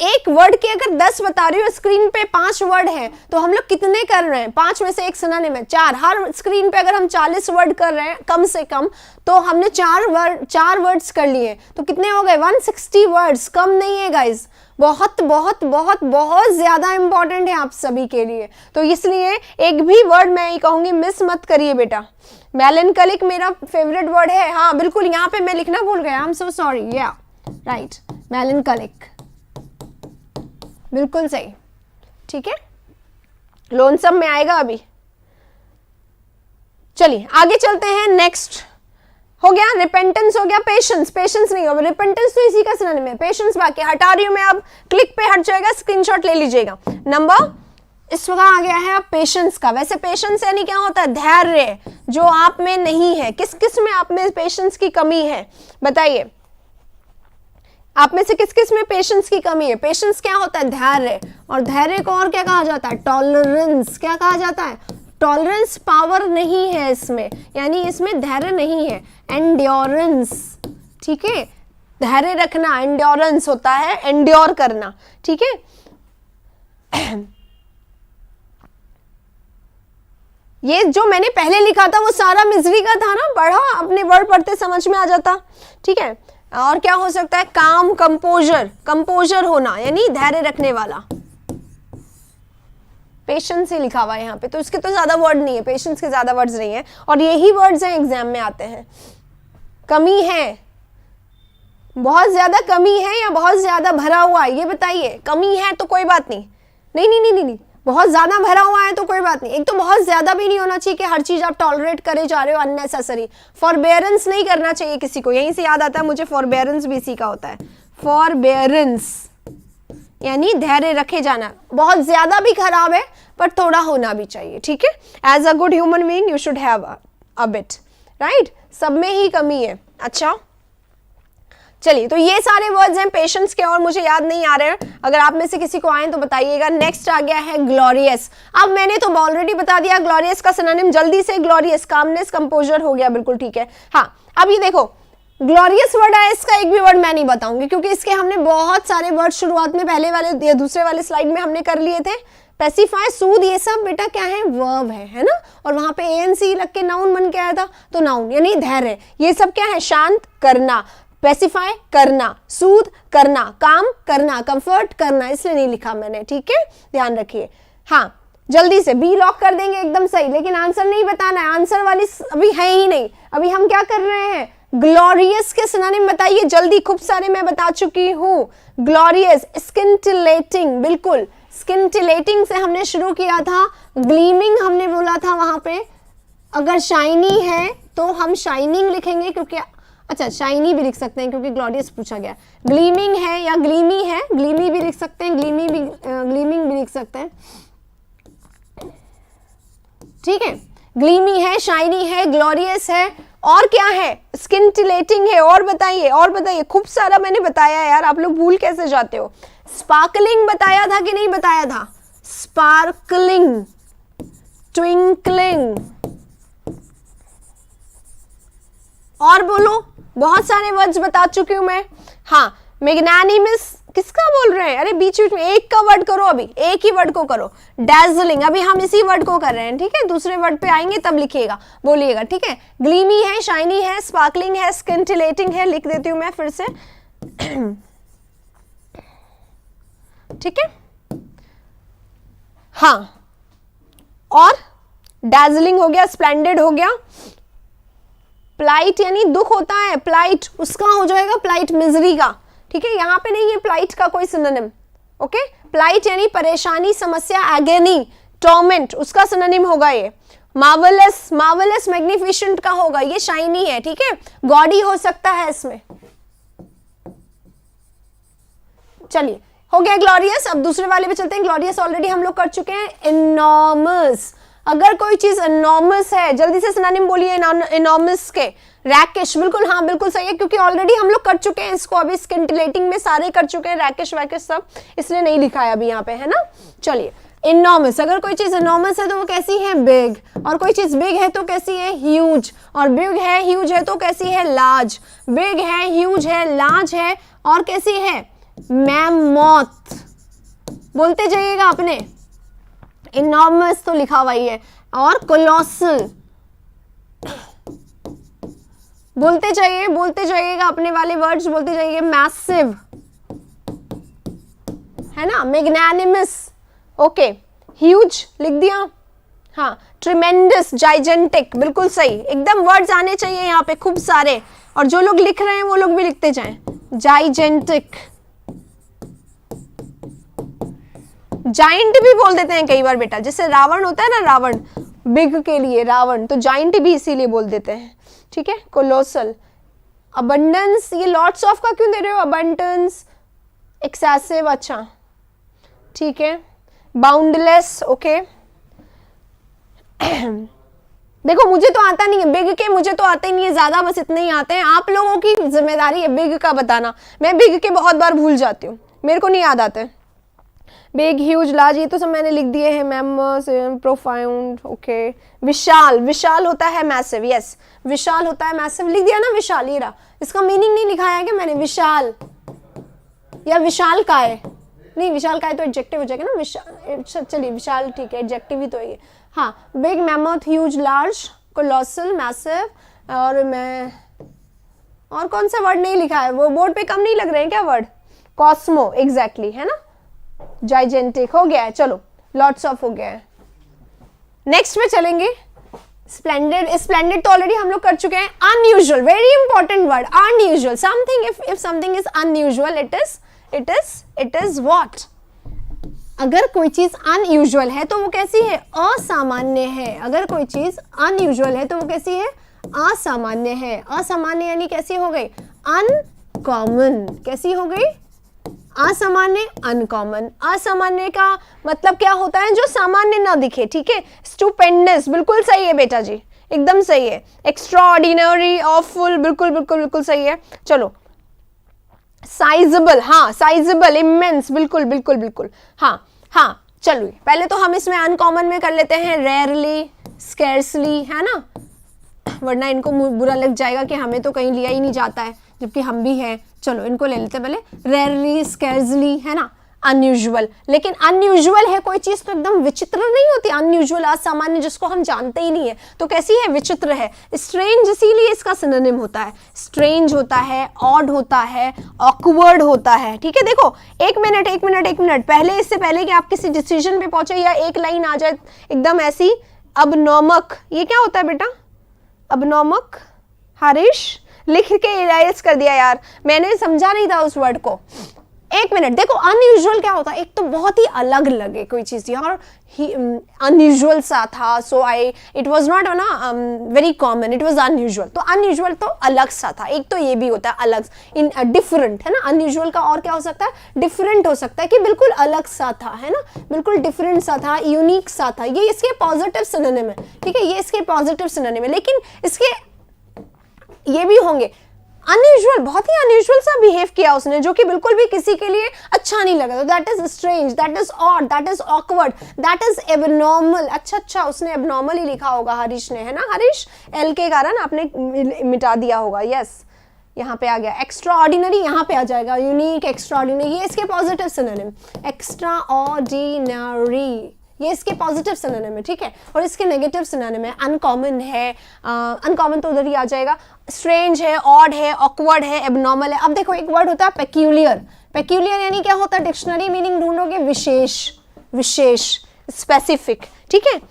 एक वर्ड के अगर 10 बता रही हूँ, स्क्रीन पे 5 वर्ड हैं, तो हम लोग कितने कर रहे हैं, 5 में से एक सिनोनिम है, 4। हर स्क्रीन पे अगर हम 40 वर्ड कर रहे हैं कम से कम, तो हमने 4 वर्ड्स कर लिए, तो कितने हो गए, 160 वर्ड्स। कम नहीं है गाइज, बहुत बहुत बहुत बहुत ज्यादा इंपॉर्टेंट है आप सभी के लिए। तो इसलिए एक भी वर्ड मैं ये कहूंगी मिस मत करिए बेटा। मेलनकलिक मेरा फेवरेट वर्ड है, हाँ बिल्कुल, यहाँ पे मैं लिखना भूल गया, आई एम सो सॉरी, या राइट, मेलनकलिक, बिल्कुल सही, ठीक है। लोनसम में आएगा अभी। चलिए आगे चलते हैं। नेक्स्ट हो गया रिपेंटेंस, हो गया पेशेंस। पेशेंस नहीं होगा, रिपेंटेंस तो इसी का सिनोनिम है, पेशेंस बाकी। हटा रही हूं मैं, अब क्लिक पे हट जाएगा, स्क्रीनशॉट ले लीजिएगा। नंबर इस वक्त आ गया है अब पेशेंस का। वैसे पेशेंस यानी क्या होता है, धैर्य, जो आप में नहीं है। किस किस में आप में पेशेंस की कमी है, बताइए। आप में से किस किस में पेशेंस की कमी है। पेशेंस क्या होता है, धैर्य। और धैर्य को और क्या कहा जाता है, टॉलरेंस। क्या कहा जाता है, टॉलरेंस। पावर नहीं है इसमें, यानी इसमें धैर्य नहीं है। एंड्योरेंस, ठीक है, धैर्य रखना, एंड्योरेंस होता है एंड्योर करना, ठीक है। ये जो मैंने पहले लिखा था वो सारा मिजरी का था ना, पढ़ा, अपने वर्ड पढ़ते समझ में आ जाता, ठीक है। और क्या हो सकता है, काम, कंपोजर, कंपोजर होना यानी धैर्य रखने वाला। पेशेंस ही लिखा हुआ है यहाँ पे, तो इसके तो ज्यादा वर्ड नहीं है, पेशेंस के ज्यादा वर्ड्स नहीं है, और यही वर्ड्स हैं एग्जाम में आते हैं। कमी है, बहुत ज्यादा कमी है या बहुत ज्यादा भरा हुआ है, ये बताइए। कमी है तो कोई बात नहीं, नहीं नहीं नहीं नहीं, नहीं। बहुत ज्यादा भरा हुआ है तो कोई बात नहीं। एक तो बहुत ज्यादा भी नहीं होना चाहिए कि हर चीज आप टॉलरेट करे जा रहे हो अननेसेसरी। फॉरबेरेंस नहीं करना चाहिए किसी को, यहीं से याद आता है मुझे फॉरबेरेंस भी इसी का होता है। फॉरबेरेंस यानी धैर्य रखे जाना। बहुत ज्यादा भी खराब है पर थोड़ा होना भी चाहिए, ठीक है। As a good human being you should have a bit, right. सब में ही कमी है। अच्छा चलिए, तो ये सारे वर्ड्स हैं पेशेंस के और मुझे याद नहीं आ रहे हैं। अगर आप में से किसी को आए तो बताइएगा। नेक्स्ट आ गया है ग्लोरियस। अब मैंने तो ऑलरेडी बता दिया ग्लोरियस का सिनोनिम, जल्दी से ग्लोरियस, कामनेस, कंपोजर हो गया, बिल्कुल ठीक है। हाँ अब ये देखो ग्लोरियस वर्ड है, इसका एक भी वर्ड मैं नहीं बताऊंगी क्योंकि इसके हमने बहुत सारे वर्ड शुरुआत में पहले वाले या दूसरे वाले स्लाइड में हमने कर लिए थे। पेसिफाई, सूद, ये सब बेटा क्या है, वर्ब है ना। और वहां पे एएनसी लग के नाउन बन के आया था, तो नाउन यानी धैर्य। ये सब क्या है, शांत करना, पेसिफाई करना, सूद करना, काम करना, कंफर्ट करना, इसलिए नहीं लिखा मैंने, ठीक है, ध्यान रखिए। हाँ जल्दी से बी लॉक कर देंगे, एकदम सही, लेकिन आंसर नहीं बताना है, आंसर वाली अभी है ही नहीं। अभी हम क्या कर रहे हैं, ग्लोरियस के सिनोनिम बताइए जल्दी, खूब सारे मैं बता चुकी हूं। ग्लोरियस, स्किंटिलेटिंग, बिल्कुल स्किंटिलेटिंग से हमने शुरू किया था। ग्लीमिंग हमने बोला था वहां पे। अगर शाइनी है तो हम शाइनिंग लिखेंगे क्योंकि अच्छा शाइनी भी लिख सकते हैं क्योंकि ग्लोरियस पूछा गया। ग्लीमिंग है या ग्लीमी है, ग्लीमी भी लिख सकते हैं, ग्लीमिंग भी लिख सकते हैं, ठीक है। ग्लीमी है, शाइनी है, ग्लोरियस है, और क्या है, स्किंटिलेटिंग है। और बताइए, खूब सारा मैंने बताया यार, आप लोग भूल कैसे जाते हो। स्पार्कलिंग बताया था कि नहीं बताया था, स्पार्कलिंग, ट्विंकलिंग, और बोलो, बहुत सारे वर्ड्स बता चुकी हूं मैं। हाँ मैग्नानिमस, किसका बोल रहे हैं, अरे बीच बीच में एक का वर्ड करो, अभी एक ही वर्ड को करो। डैजलिंग, अभी हम इसी वर्ड को कर रहे हैं, ठीक है, दूसरे वर्ड पे आएंगे तब लिखिएगा, बोलिएगा, ठीक है। ग्लीमी है, शाइनी है, स्पार्कलिंग है, स्किंटिलेटिंग है, लिख देती हूं मैं फिर से, ठीक है। हाँ और डैजलिंग हो गया, स्प्लेंडेड हो गया। प्लाइट यानी दुख होता है, प्लाइट उसका हो जाएगा प्लाइट, मिजरी का, ठीक है। यहां पे नहीं है प्लाइट का कोई सिनोनिम, ओके। प्लाइट यानी परेशानी, समस्या, एगनी, टॉर्मेंट, उसका सिनोनिम होगा ये। मार्वेलस, मार्वेलस मैग्निफिसेंट का होगा, ये शाइनी है, ठीक है। गॉडी हो सकता है इसमें। चलिए हो गया ग्लोरियस। अब दूसरे वाले पे चलते हैं। ग्लोरियस ऑलरेडी हम लोग कर चुके हैं। इनॉर्मस, अगर कोई चीज इनॉर्मस है, जल्दी से सिनोनिम बोलिए इनॉर्मस के। रैकिश, बिल्कुल, हाँ बिल्कुल सही है क्योंकि ऑलरेडी हम लोग कर चुके हैं इसको, अभी स्किंटिलेटिंग में सारे कर चुके हैं, रैकिश वैकिश सब, इसलिए नहीं लिखा है अभी यहाँ पे, है ना। चलिए इनॉर्मस, अगर कोई चीज इनॉर्मस है तो वो कैसी है, बिग, और कोई चीज बिग है तो कैसी है, ह्यूज, और बिग है ह्यूज है तो कैसी है, लार्ज, बिग है ह्यूज है लार्ज है और कैसी है, मैमोथ, बोलते जाइएगा अपने। इनॉर्मस तो लिखा हुआ ही है, और कोलोसल, बोलते जाइएगा अपने वाले वर्ड्स बोलते जाइए। मैसिव है ना, मैग्नानिमस, ओके, ह्यूज लिख दिया, हाँ, ट्रिमेंडस, जाइजेंटिक, बिल्कुल सही, एकदम वर्ड्स आने चाहिए यहाँ पे खूब सारे, और जो लोग लिख रहे हैं वो लोग भी लिखते जाएं। जाइजेंटिक, जाइंट भी बोल देते हैं कई बार बेटा, जैसे रावण होता है ना, रावण बिग के लिए रावण, तो जाइंट भी इसीलिए बोल देते हैं, ठीक है। कोलोसल, अबंडेंस, ये लॉट्स ऑफ का क्यों दे रहे हो, अबंडेंस, एक्सेसिव, अच्छा ठीक है। Boundless, okay. देखो मुझे तो आता नहीं है बिग के, मुझे तो आते ही नहीं है ज्यादा, बस इतने ही आते हैं, आप लोगों की जिम्मेदारी है बिग का बताना। मैं बिग के बहुत बार भूल जाती हूँ, मेरे को नहीं याद आते। बिग, ह्यूज, लार्ज, ये तो सब मैंने लिख दिए हैं। Mammoth, profound, okay. विशाल, विशाल होता है मैसिव, यस विशाल होता है मैसिव, लिख दिया ना विशाल, ये रहा, इसका मीनिंग नहीं लिखाया है क्या मैंने, विशाल या विशाल काय, नहीं विशाल काय तो एडजेक्टिव हो जाएगा ना, विशाल, चलिए विशाल ठीक है, एडजेक्टिव ही तो है ये। हाँ, big, mammoth, huge, large, colossal, massive, और मैं और कौन सा वर्ड नहीं लिखा है, वो बोर्ड पे कम नहीं लग रहे हैं क्या वर्ड, कॉस्मो, एग्जैक्टली है ना, जाइजेंटिक हो गया है। चलो लॉट्स ऑफ हो गया है। नेक्स्ट में चलेंगे, स्प्लेंडेड, स्प्लेंडेड तो ऑलरेडी हम लोग कर चुके हैं. Unusual, very important word, unusual. Something, if something is unusual, it is what? अगर कोई चीज अनयूजुअल है तो वो कैसी है? असामान्य है. अगर कोई चीज अनयूजुअल है तो वो कैसी है? असामान्य है. असामान्य यानी कैसी हो गई? अनकॉमन. कैसी हो गई? असामान्य, अनकॉमन. असामान्य का मतलब क्या होता है? जो सामान्य ना दिखे. ठीक है. स्टुपेंडस, बिल्कुल सही है बेटा जी, एकदम सही है. एक्स्ट्रा ऑर्डिनरी, ऑफुल, बिल्कुल बिल्कुल बिल्कुल सही है. चलो, साइजेबल, हाँ साइजेबल, इमेंस, बिल्कुल बिल्कुल बिल्कुल. हाँ हाँ, चलो पहले तो हम इसमें अनकॉमन में कर लेते हैं. रेयरली, स्कैर्सली, है ना, वरना इनको बुरा लग जाएगा कि हमें तो कहीं लिया ही नहीं जाता है जबकि हम भी हैं. चलो इनको ले लेते हैं पहले. रेयरली, स्कैर्सली, है ना. अनयूजुअल, लेकिन अनयूजुअल है कोई चीज तो एकदम विचित्र नहीं होती. अनयूजुअल, असामान्य, जिसको हम जानते ही नहीं है, तो कैसी है? विचित्र है. स्ट्रेंज इसीलिए इसका सिनोनिम होता है. स्ट्रेंज होता है, ऑड होता है, ऑकवर्ड होता है. ठीक है. देखो, एक मिनट पहले, इससे पहले कि आप किसी डिसीजन पे पहुंचे या एक लाइन आ जाए एकदम ऐसी, अबनॉर्मक, ये क्या होता है बेटा? अबनॉर्मक. हरीश लिख के इरेज कर दिया यार, मैंने समझा नहीं था उस वर्ड को. एक मिनट, देखो अनयूजुअल क्या होता है? एक तो बहुत ही अलग लगे कोई चीज, यार अनयूजुअल सा था, सो इट वाज नॉट ना very common, it was unusual. तो अनयूजुअल तो अलग सा था. एक तो ये भी होता है अलग, इन डिफरेंट, है ना. अनयूजुअल का और क्या हो सकता है? डिफरेंट हो सकता है, कि बिल्कुल अलग सा था, है ना, बिल्कुल डिफरेंट सा था, यूनिक सा था. ये इसके पॉजिटिव सिनोनिम है. ठीक है, ये इसके पॉजिटिव सिनोनिम है. लेकिन इसके ये भी होंगे अनयूजुअल, बहुत ही अनयूजुअल सा बिहेव किया उसने, जो कि बिल्कुल भी किसी के लिए अच्छा नहीं लगा. तो that is strange, that is odd, that is awkward, that is abnormal. अच्छा, उसने एबनॉर्मल ही लिखा होगा हरीश ने, है ना. हरीश, एल के कारण आपने मिटा दिया होगा. यस, यहाँ पे आ गया. एक्स्ट्रा ऑर्डिनरी यहाँ पे आ जाएगा. यूनिक, एक्स्ट्रा ऑर्डिनरी, ये इसके पॉजिटिव सिनोनिम. एक्स्ट्रा ऑर्डिनरी, ये इसके पॉजिटिव सिनोनिम है. ठीक है. और इसके नेगेटिव सिनोनिम है. अनकॉमन है, अनकॉमन तो उधर ही आ जाएगा. स्ट्रेंज है, ऑड है, ऑकवर्ड है, एबनॉर्मल है. अब देखो, एक वर्ड होता है पेक्यूलियर. पेक्यूलियर यानी क्या होता है? डिक्शनरी मीनिंग ढूंढोगे, विशेष, विशेष, स्पेसिफिक. ठीक है,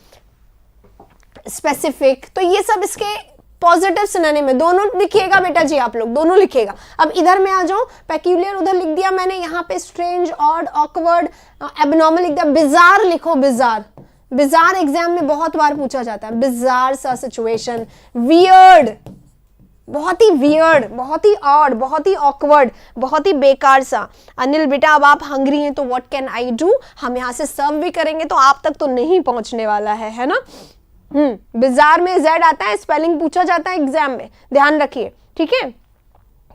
स्पेसिफिक. तो ये सब इसके पॉजिटिव सिनोनिम है. दोनों लिखिएगा बेटा जी, आप लोग दोनों लिखिएगा. अब इधर में आ जाओ. पेक्यूलियर उधर लिख दिया मैंने, यहाँ पे स्ट्रेंज, ऑड, ऑकवर्ड, एबनॉर्मल लिख दिया. बिजार लिखो, बिजार. बिजार एग्जाम में बहुत बार पूछा जाता है. बिजार सा सिचुएशन, वियर्ड, बहुत ही वियर्ड, बहुत ही ऑड, बहुत ही ऑकवर्ड, बहुत ही बेकार सा. अनिल बेटा, अब आप हंग्री हैं तो व्हाट कैन आई डू? हम यहाँ से सर्व भी करेंगे तो आप तक तो नहीं पहुंचने वाला है ना. बिजार में जेड आता है, स्पेलिंग पूछा जाता है एग्जाम में, ध्यान रखिए. ठीक है,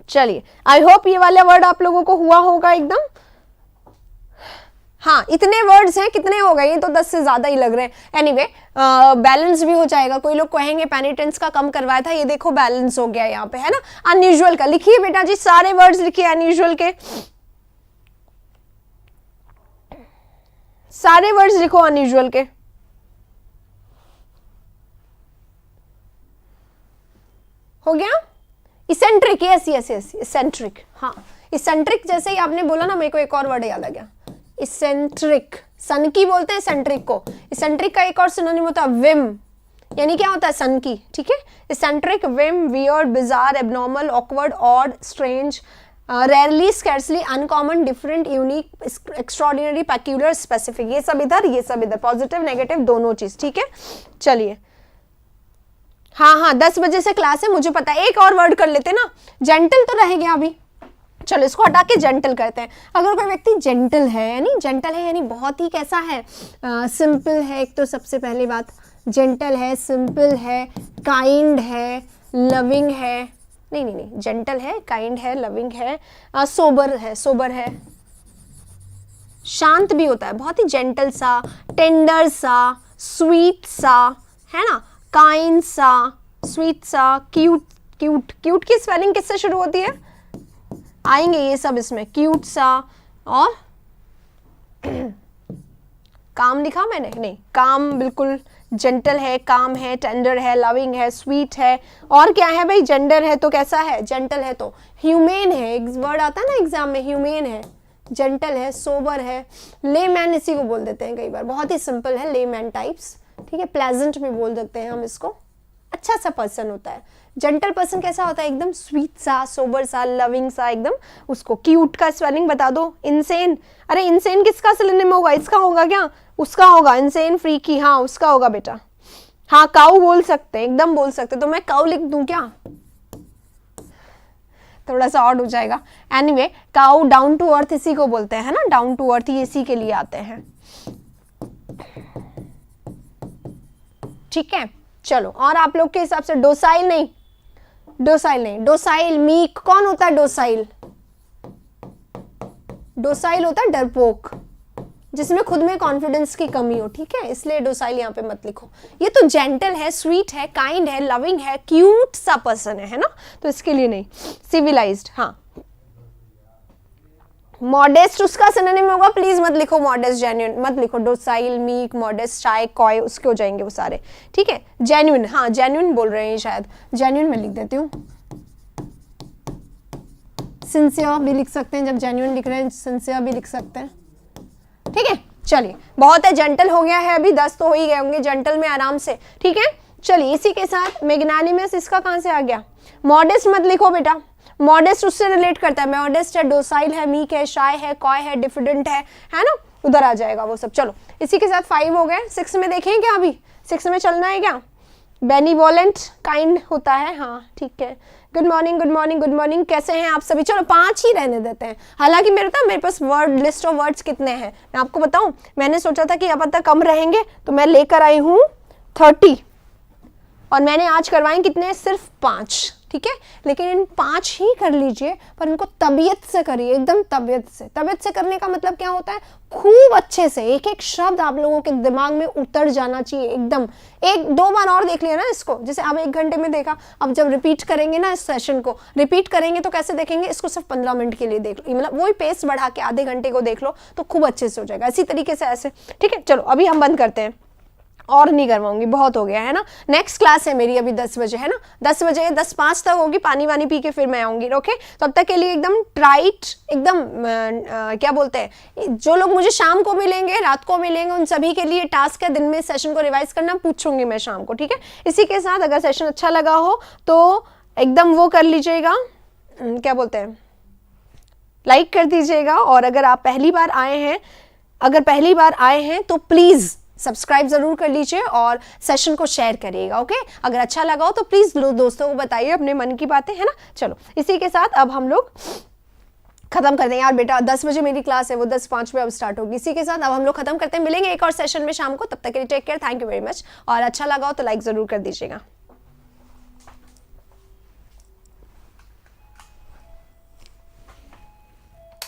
चलिए, आई होप ये वाला वर्ड आप लोगों को हुआ होगा एकदम. हाँ, इतने वर्ड्स हैं, कितने हो गए? ये तो 10 से ज्यादा ही लग रहे हैं. एनीवे, बैलेंस भी हो जाएगा. कोई लोग कहेंगे पेनिटेंस का कम करवाया था, ये देखो बैलेंस हो गया यहाँ पे, है ना. अनयूजुअल का लिखिए बेटा जी, सारे वर्ड्स लिखिए अनयूजुअल के, सारे वर्ड्स लिखो अनयूजुअल के. हो गया. Eccentric, yes yes yes, eccentric. हाँ, इसेंट्रिक जैसे ही आपने बोला ना, मेरे को एक और वर्ड याद आ गया. इसेंट्रिक, सन की बोलते हैं इसेंट्रिक को. इसेंट्रिक का एक और सिनोनिम होता है विम, यानी क्या होता है? सन की. ठीक है. Eccentric, Vim, weird, bizarre, abnormal, awkward, odd, strange, rarely, scarcely, uncommon, different, unique, extraordinary, peculiar, specific. ये सब इधर, ये सब इधर, पॉजिटिव नेगेटिव दोनों चीज. ठीक है, चलिए. हाँ, 10 बजे से क्लास है, मुझे पता है. एक और वर्ड कर लेते ना. जेंटल तो रह गया अभी, चलो इसको हटा के जेंटल करते हैं. अगर कोई व्यक्ति जेंटल है, यानी जेंटल है यानी बहुत ही कैसा है? सिंपल है. एक तो सबसे पहली बात, जेंटल है, सिंपल है, काइंड है, लविंग है. नहीं, जेंटल है, काइंड है, लविंग है, सोबर है, सोबर है, शांत भी होता है. बहुत ही जेंटल सा, टेंडर सा, स्वीट सा, है ना, काइंड सा, स्वीट सा, क्यूट. क्यूट, क्यूट की स्पेलिंग किससे शुरू होती है? आएंगे ये सब इसमें. क्यूट सा, और काम लिखा मैंने? नहीं, काम बिल्कुल जेंटल है, काम है, टेंडर है, लविंग है, स्वीट है. और क्या है भाई? जेंडर है तो कैसा है? जेंटल है तो ह्यूमेन है. एक वर्ड आता है ना एग्जाम में, ह्यूमेन है, जेंटल है, सोबर है. लेमैन इसी को बोल देते हैं कई बार, बहुत ही सिंपल है, लेमैन टाइप्स. ठीक है, प्लेजेंट भी बोल सकते हैं हम इसको. अच्छा सा पर्सन होता है। जेंटल पर्सन कैसा होता है? एकदम स्वीट सा, सोबर सा, लविंग सा, एकदम। उसको क्यूट का स्पेलिंग बता दो। इंसेन, अरे इंसेन किसका सिनोनिम होगा? इसका होगा क्या? उसका होगा। इंसेन, फ्रीकी, हाँ उसका होगा बेटा। हाँ काऊ बोल सकते हैं, एकदम बोल सकते। तो मैं काऊ लिख दूं क्या? थोड़ा सा ऑड हो जाएगा। एनीवे, काऊ डाउन टू अर्थ इसी को बोलते हैं, है ना, डाउन टू अर्थ ये इसी के लिए आते हैं। ठीक है, चलो। और आप लोग के हिसाब से डोसाइल नहीं, डोसाइल नहीं, डोसाइल मीक कौन होता है? डोसाइल, डोसाइल होता है डरपोक, जिसमें खुद में कॉन्फिडेंस की कमी हो। ठीक है, इसलिए डोसाइल यहाँ पे मत लिखो। ये तो जेंटल है, स्वीट है, काइंड है, लविंग है, क्यूट सा पर्सन है ना, तो इसके लिए नहीं। सिविलाइज्ड, हाँ। मॉडेस्ट उसका सिनोनिम होगा, प्लीज मत लिखो मॉडेस्ट, जेन्युइन मत लिखो। डोसाइल, मीक, मॉडेस्ट, शाय, कॉय, उसके हो जाएंगे वो सारे। ठीक है, जेन्युइन, हाँ जेन्युइन बोल रहे हैं शायद, जेन्युइन में लिख देती हूँ। सिंसियर भी लिख सकते हैं, जब जेन्युइन लिख रहे हैं सिंसियर भी लिख सकते हैं। ठीक है, चलिए बहुत है। जेंटल हो गया है, अभी 10 तो हो ही गए होंगे जेंटल में आराम से। ठीक है, चलिए इसी के साथ मैग्नानिमस, इसका कहां से आ गया? मॉडेस्ट मत लिखो बेटा, मॉडेस्ट उससे रिलेट करता है। मॉडेस्ट है, डोसाइल है, मीक है, शाय है, कॉय है, डिफिडेंट है ना, उधर आ जाएगा वो सब। चलो इसी के साथ 5 हो गए। 6 में देखें क्या? अभी 6 में चलना है क्या? बेनीवोलेंट, काइंड होता है, हाँ ठीक है। Good morning, good morning, good morning, कैसे हैं आप सभी? चलो 5 ही रहने देते हैं। हालांकि मेरे पास वर्ड लिस्ट ऑफ वर्ड्स कितने हैं मैं आपको बताऊं। मैंने सोचा था कि अब तक कम रहेंगे, तो मैं लेकर आई हूं 30, और मैंने आज करवाए कितने? सिर्फ 5। ठीक है, लेकिन इन 5 ही कर लीजिए, पर इनको तबीयत से करिए, एकदम तबीयत से। तबीयत से करने का मतलब क्या होता है? खूब अच्छे से, एक एक शब्द आप लोगों के दिमाग में उतर जाना चाहिए एकदम। 1-2 बार और देख लिया ना इसको, जैसे अब 1 घंटे में देखा, अब जब रिपीट करेंगे ना इस सेशन को, रिपीट करेंगे तो कैसे देखेंगे? इसको सिर्फ 15 मिनट के लिए देख लो, मतलब वही पेस बढ़ा के आधे घंटे को देख लो तो खूब अच्छे से हो जाएगा। इसी तरीके से ऐसे। ठीक है, चलो अभी हम बंद करते हैं, और नहीं करवाऊंगी, बहुत हो गया है ना। नेक्स्ट क्लास है मेरी अभी 10 बजे, है ना, 10 बजे, 10:05 तक होगी। पानी वानी पी के फिर मैं आऊंगी। ओके, तब तक के लिए एकदम टाइट, एकदम क्या बोलते हैं, जो लोग मुझे शाम को मिलेंगे, रात को मिलेंगे, उन सभी के लिए टास्क है दिन में सेशन को रिवाइज करना, पूछूंगी मैं शाम को। ठीक है, इसी के साथ अगर सेशन अच्छा लगा हो तो एकदम वो कर लीजिएगा, क्या बोलते हैं, लाइक कर दीजिएगा। और अगर आप पहली बार आए हैं तो प्लीज सब्सक्राइब जरूर कर लीजिए और सेशन को शेयर करिएगा। ओके, अगर अच्छा लगा हो तो प्लीज दोस्तों को बताइए अपने मन की बातें, है ना। चलो इसी के साथ अब हम लोग खत्म कर दें यार बेटा। 10 बजे मेरी क्लास है, वो 10:05 पे अब स्टार्ट होगी। इसी के साथ अब हम लोग खत्म करते हैं, मिलेंगे एक और सेशन में शाम को। तब तक के लिए take care, thank you very much. और अच्छा लगा हो तो लाइक जरूर कर दीजिएगा।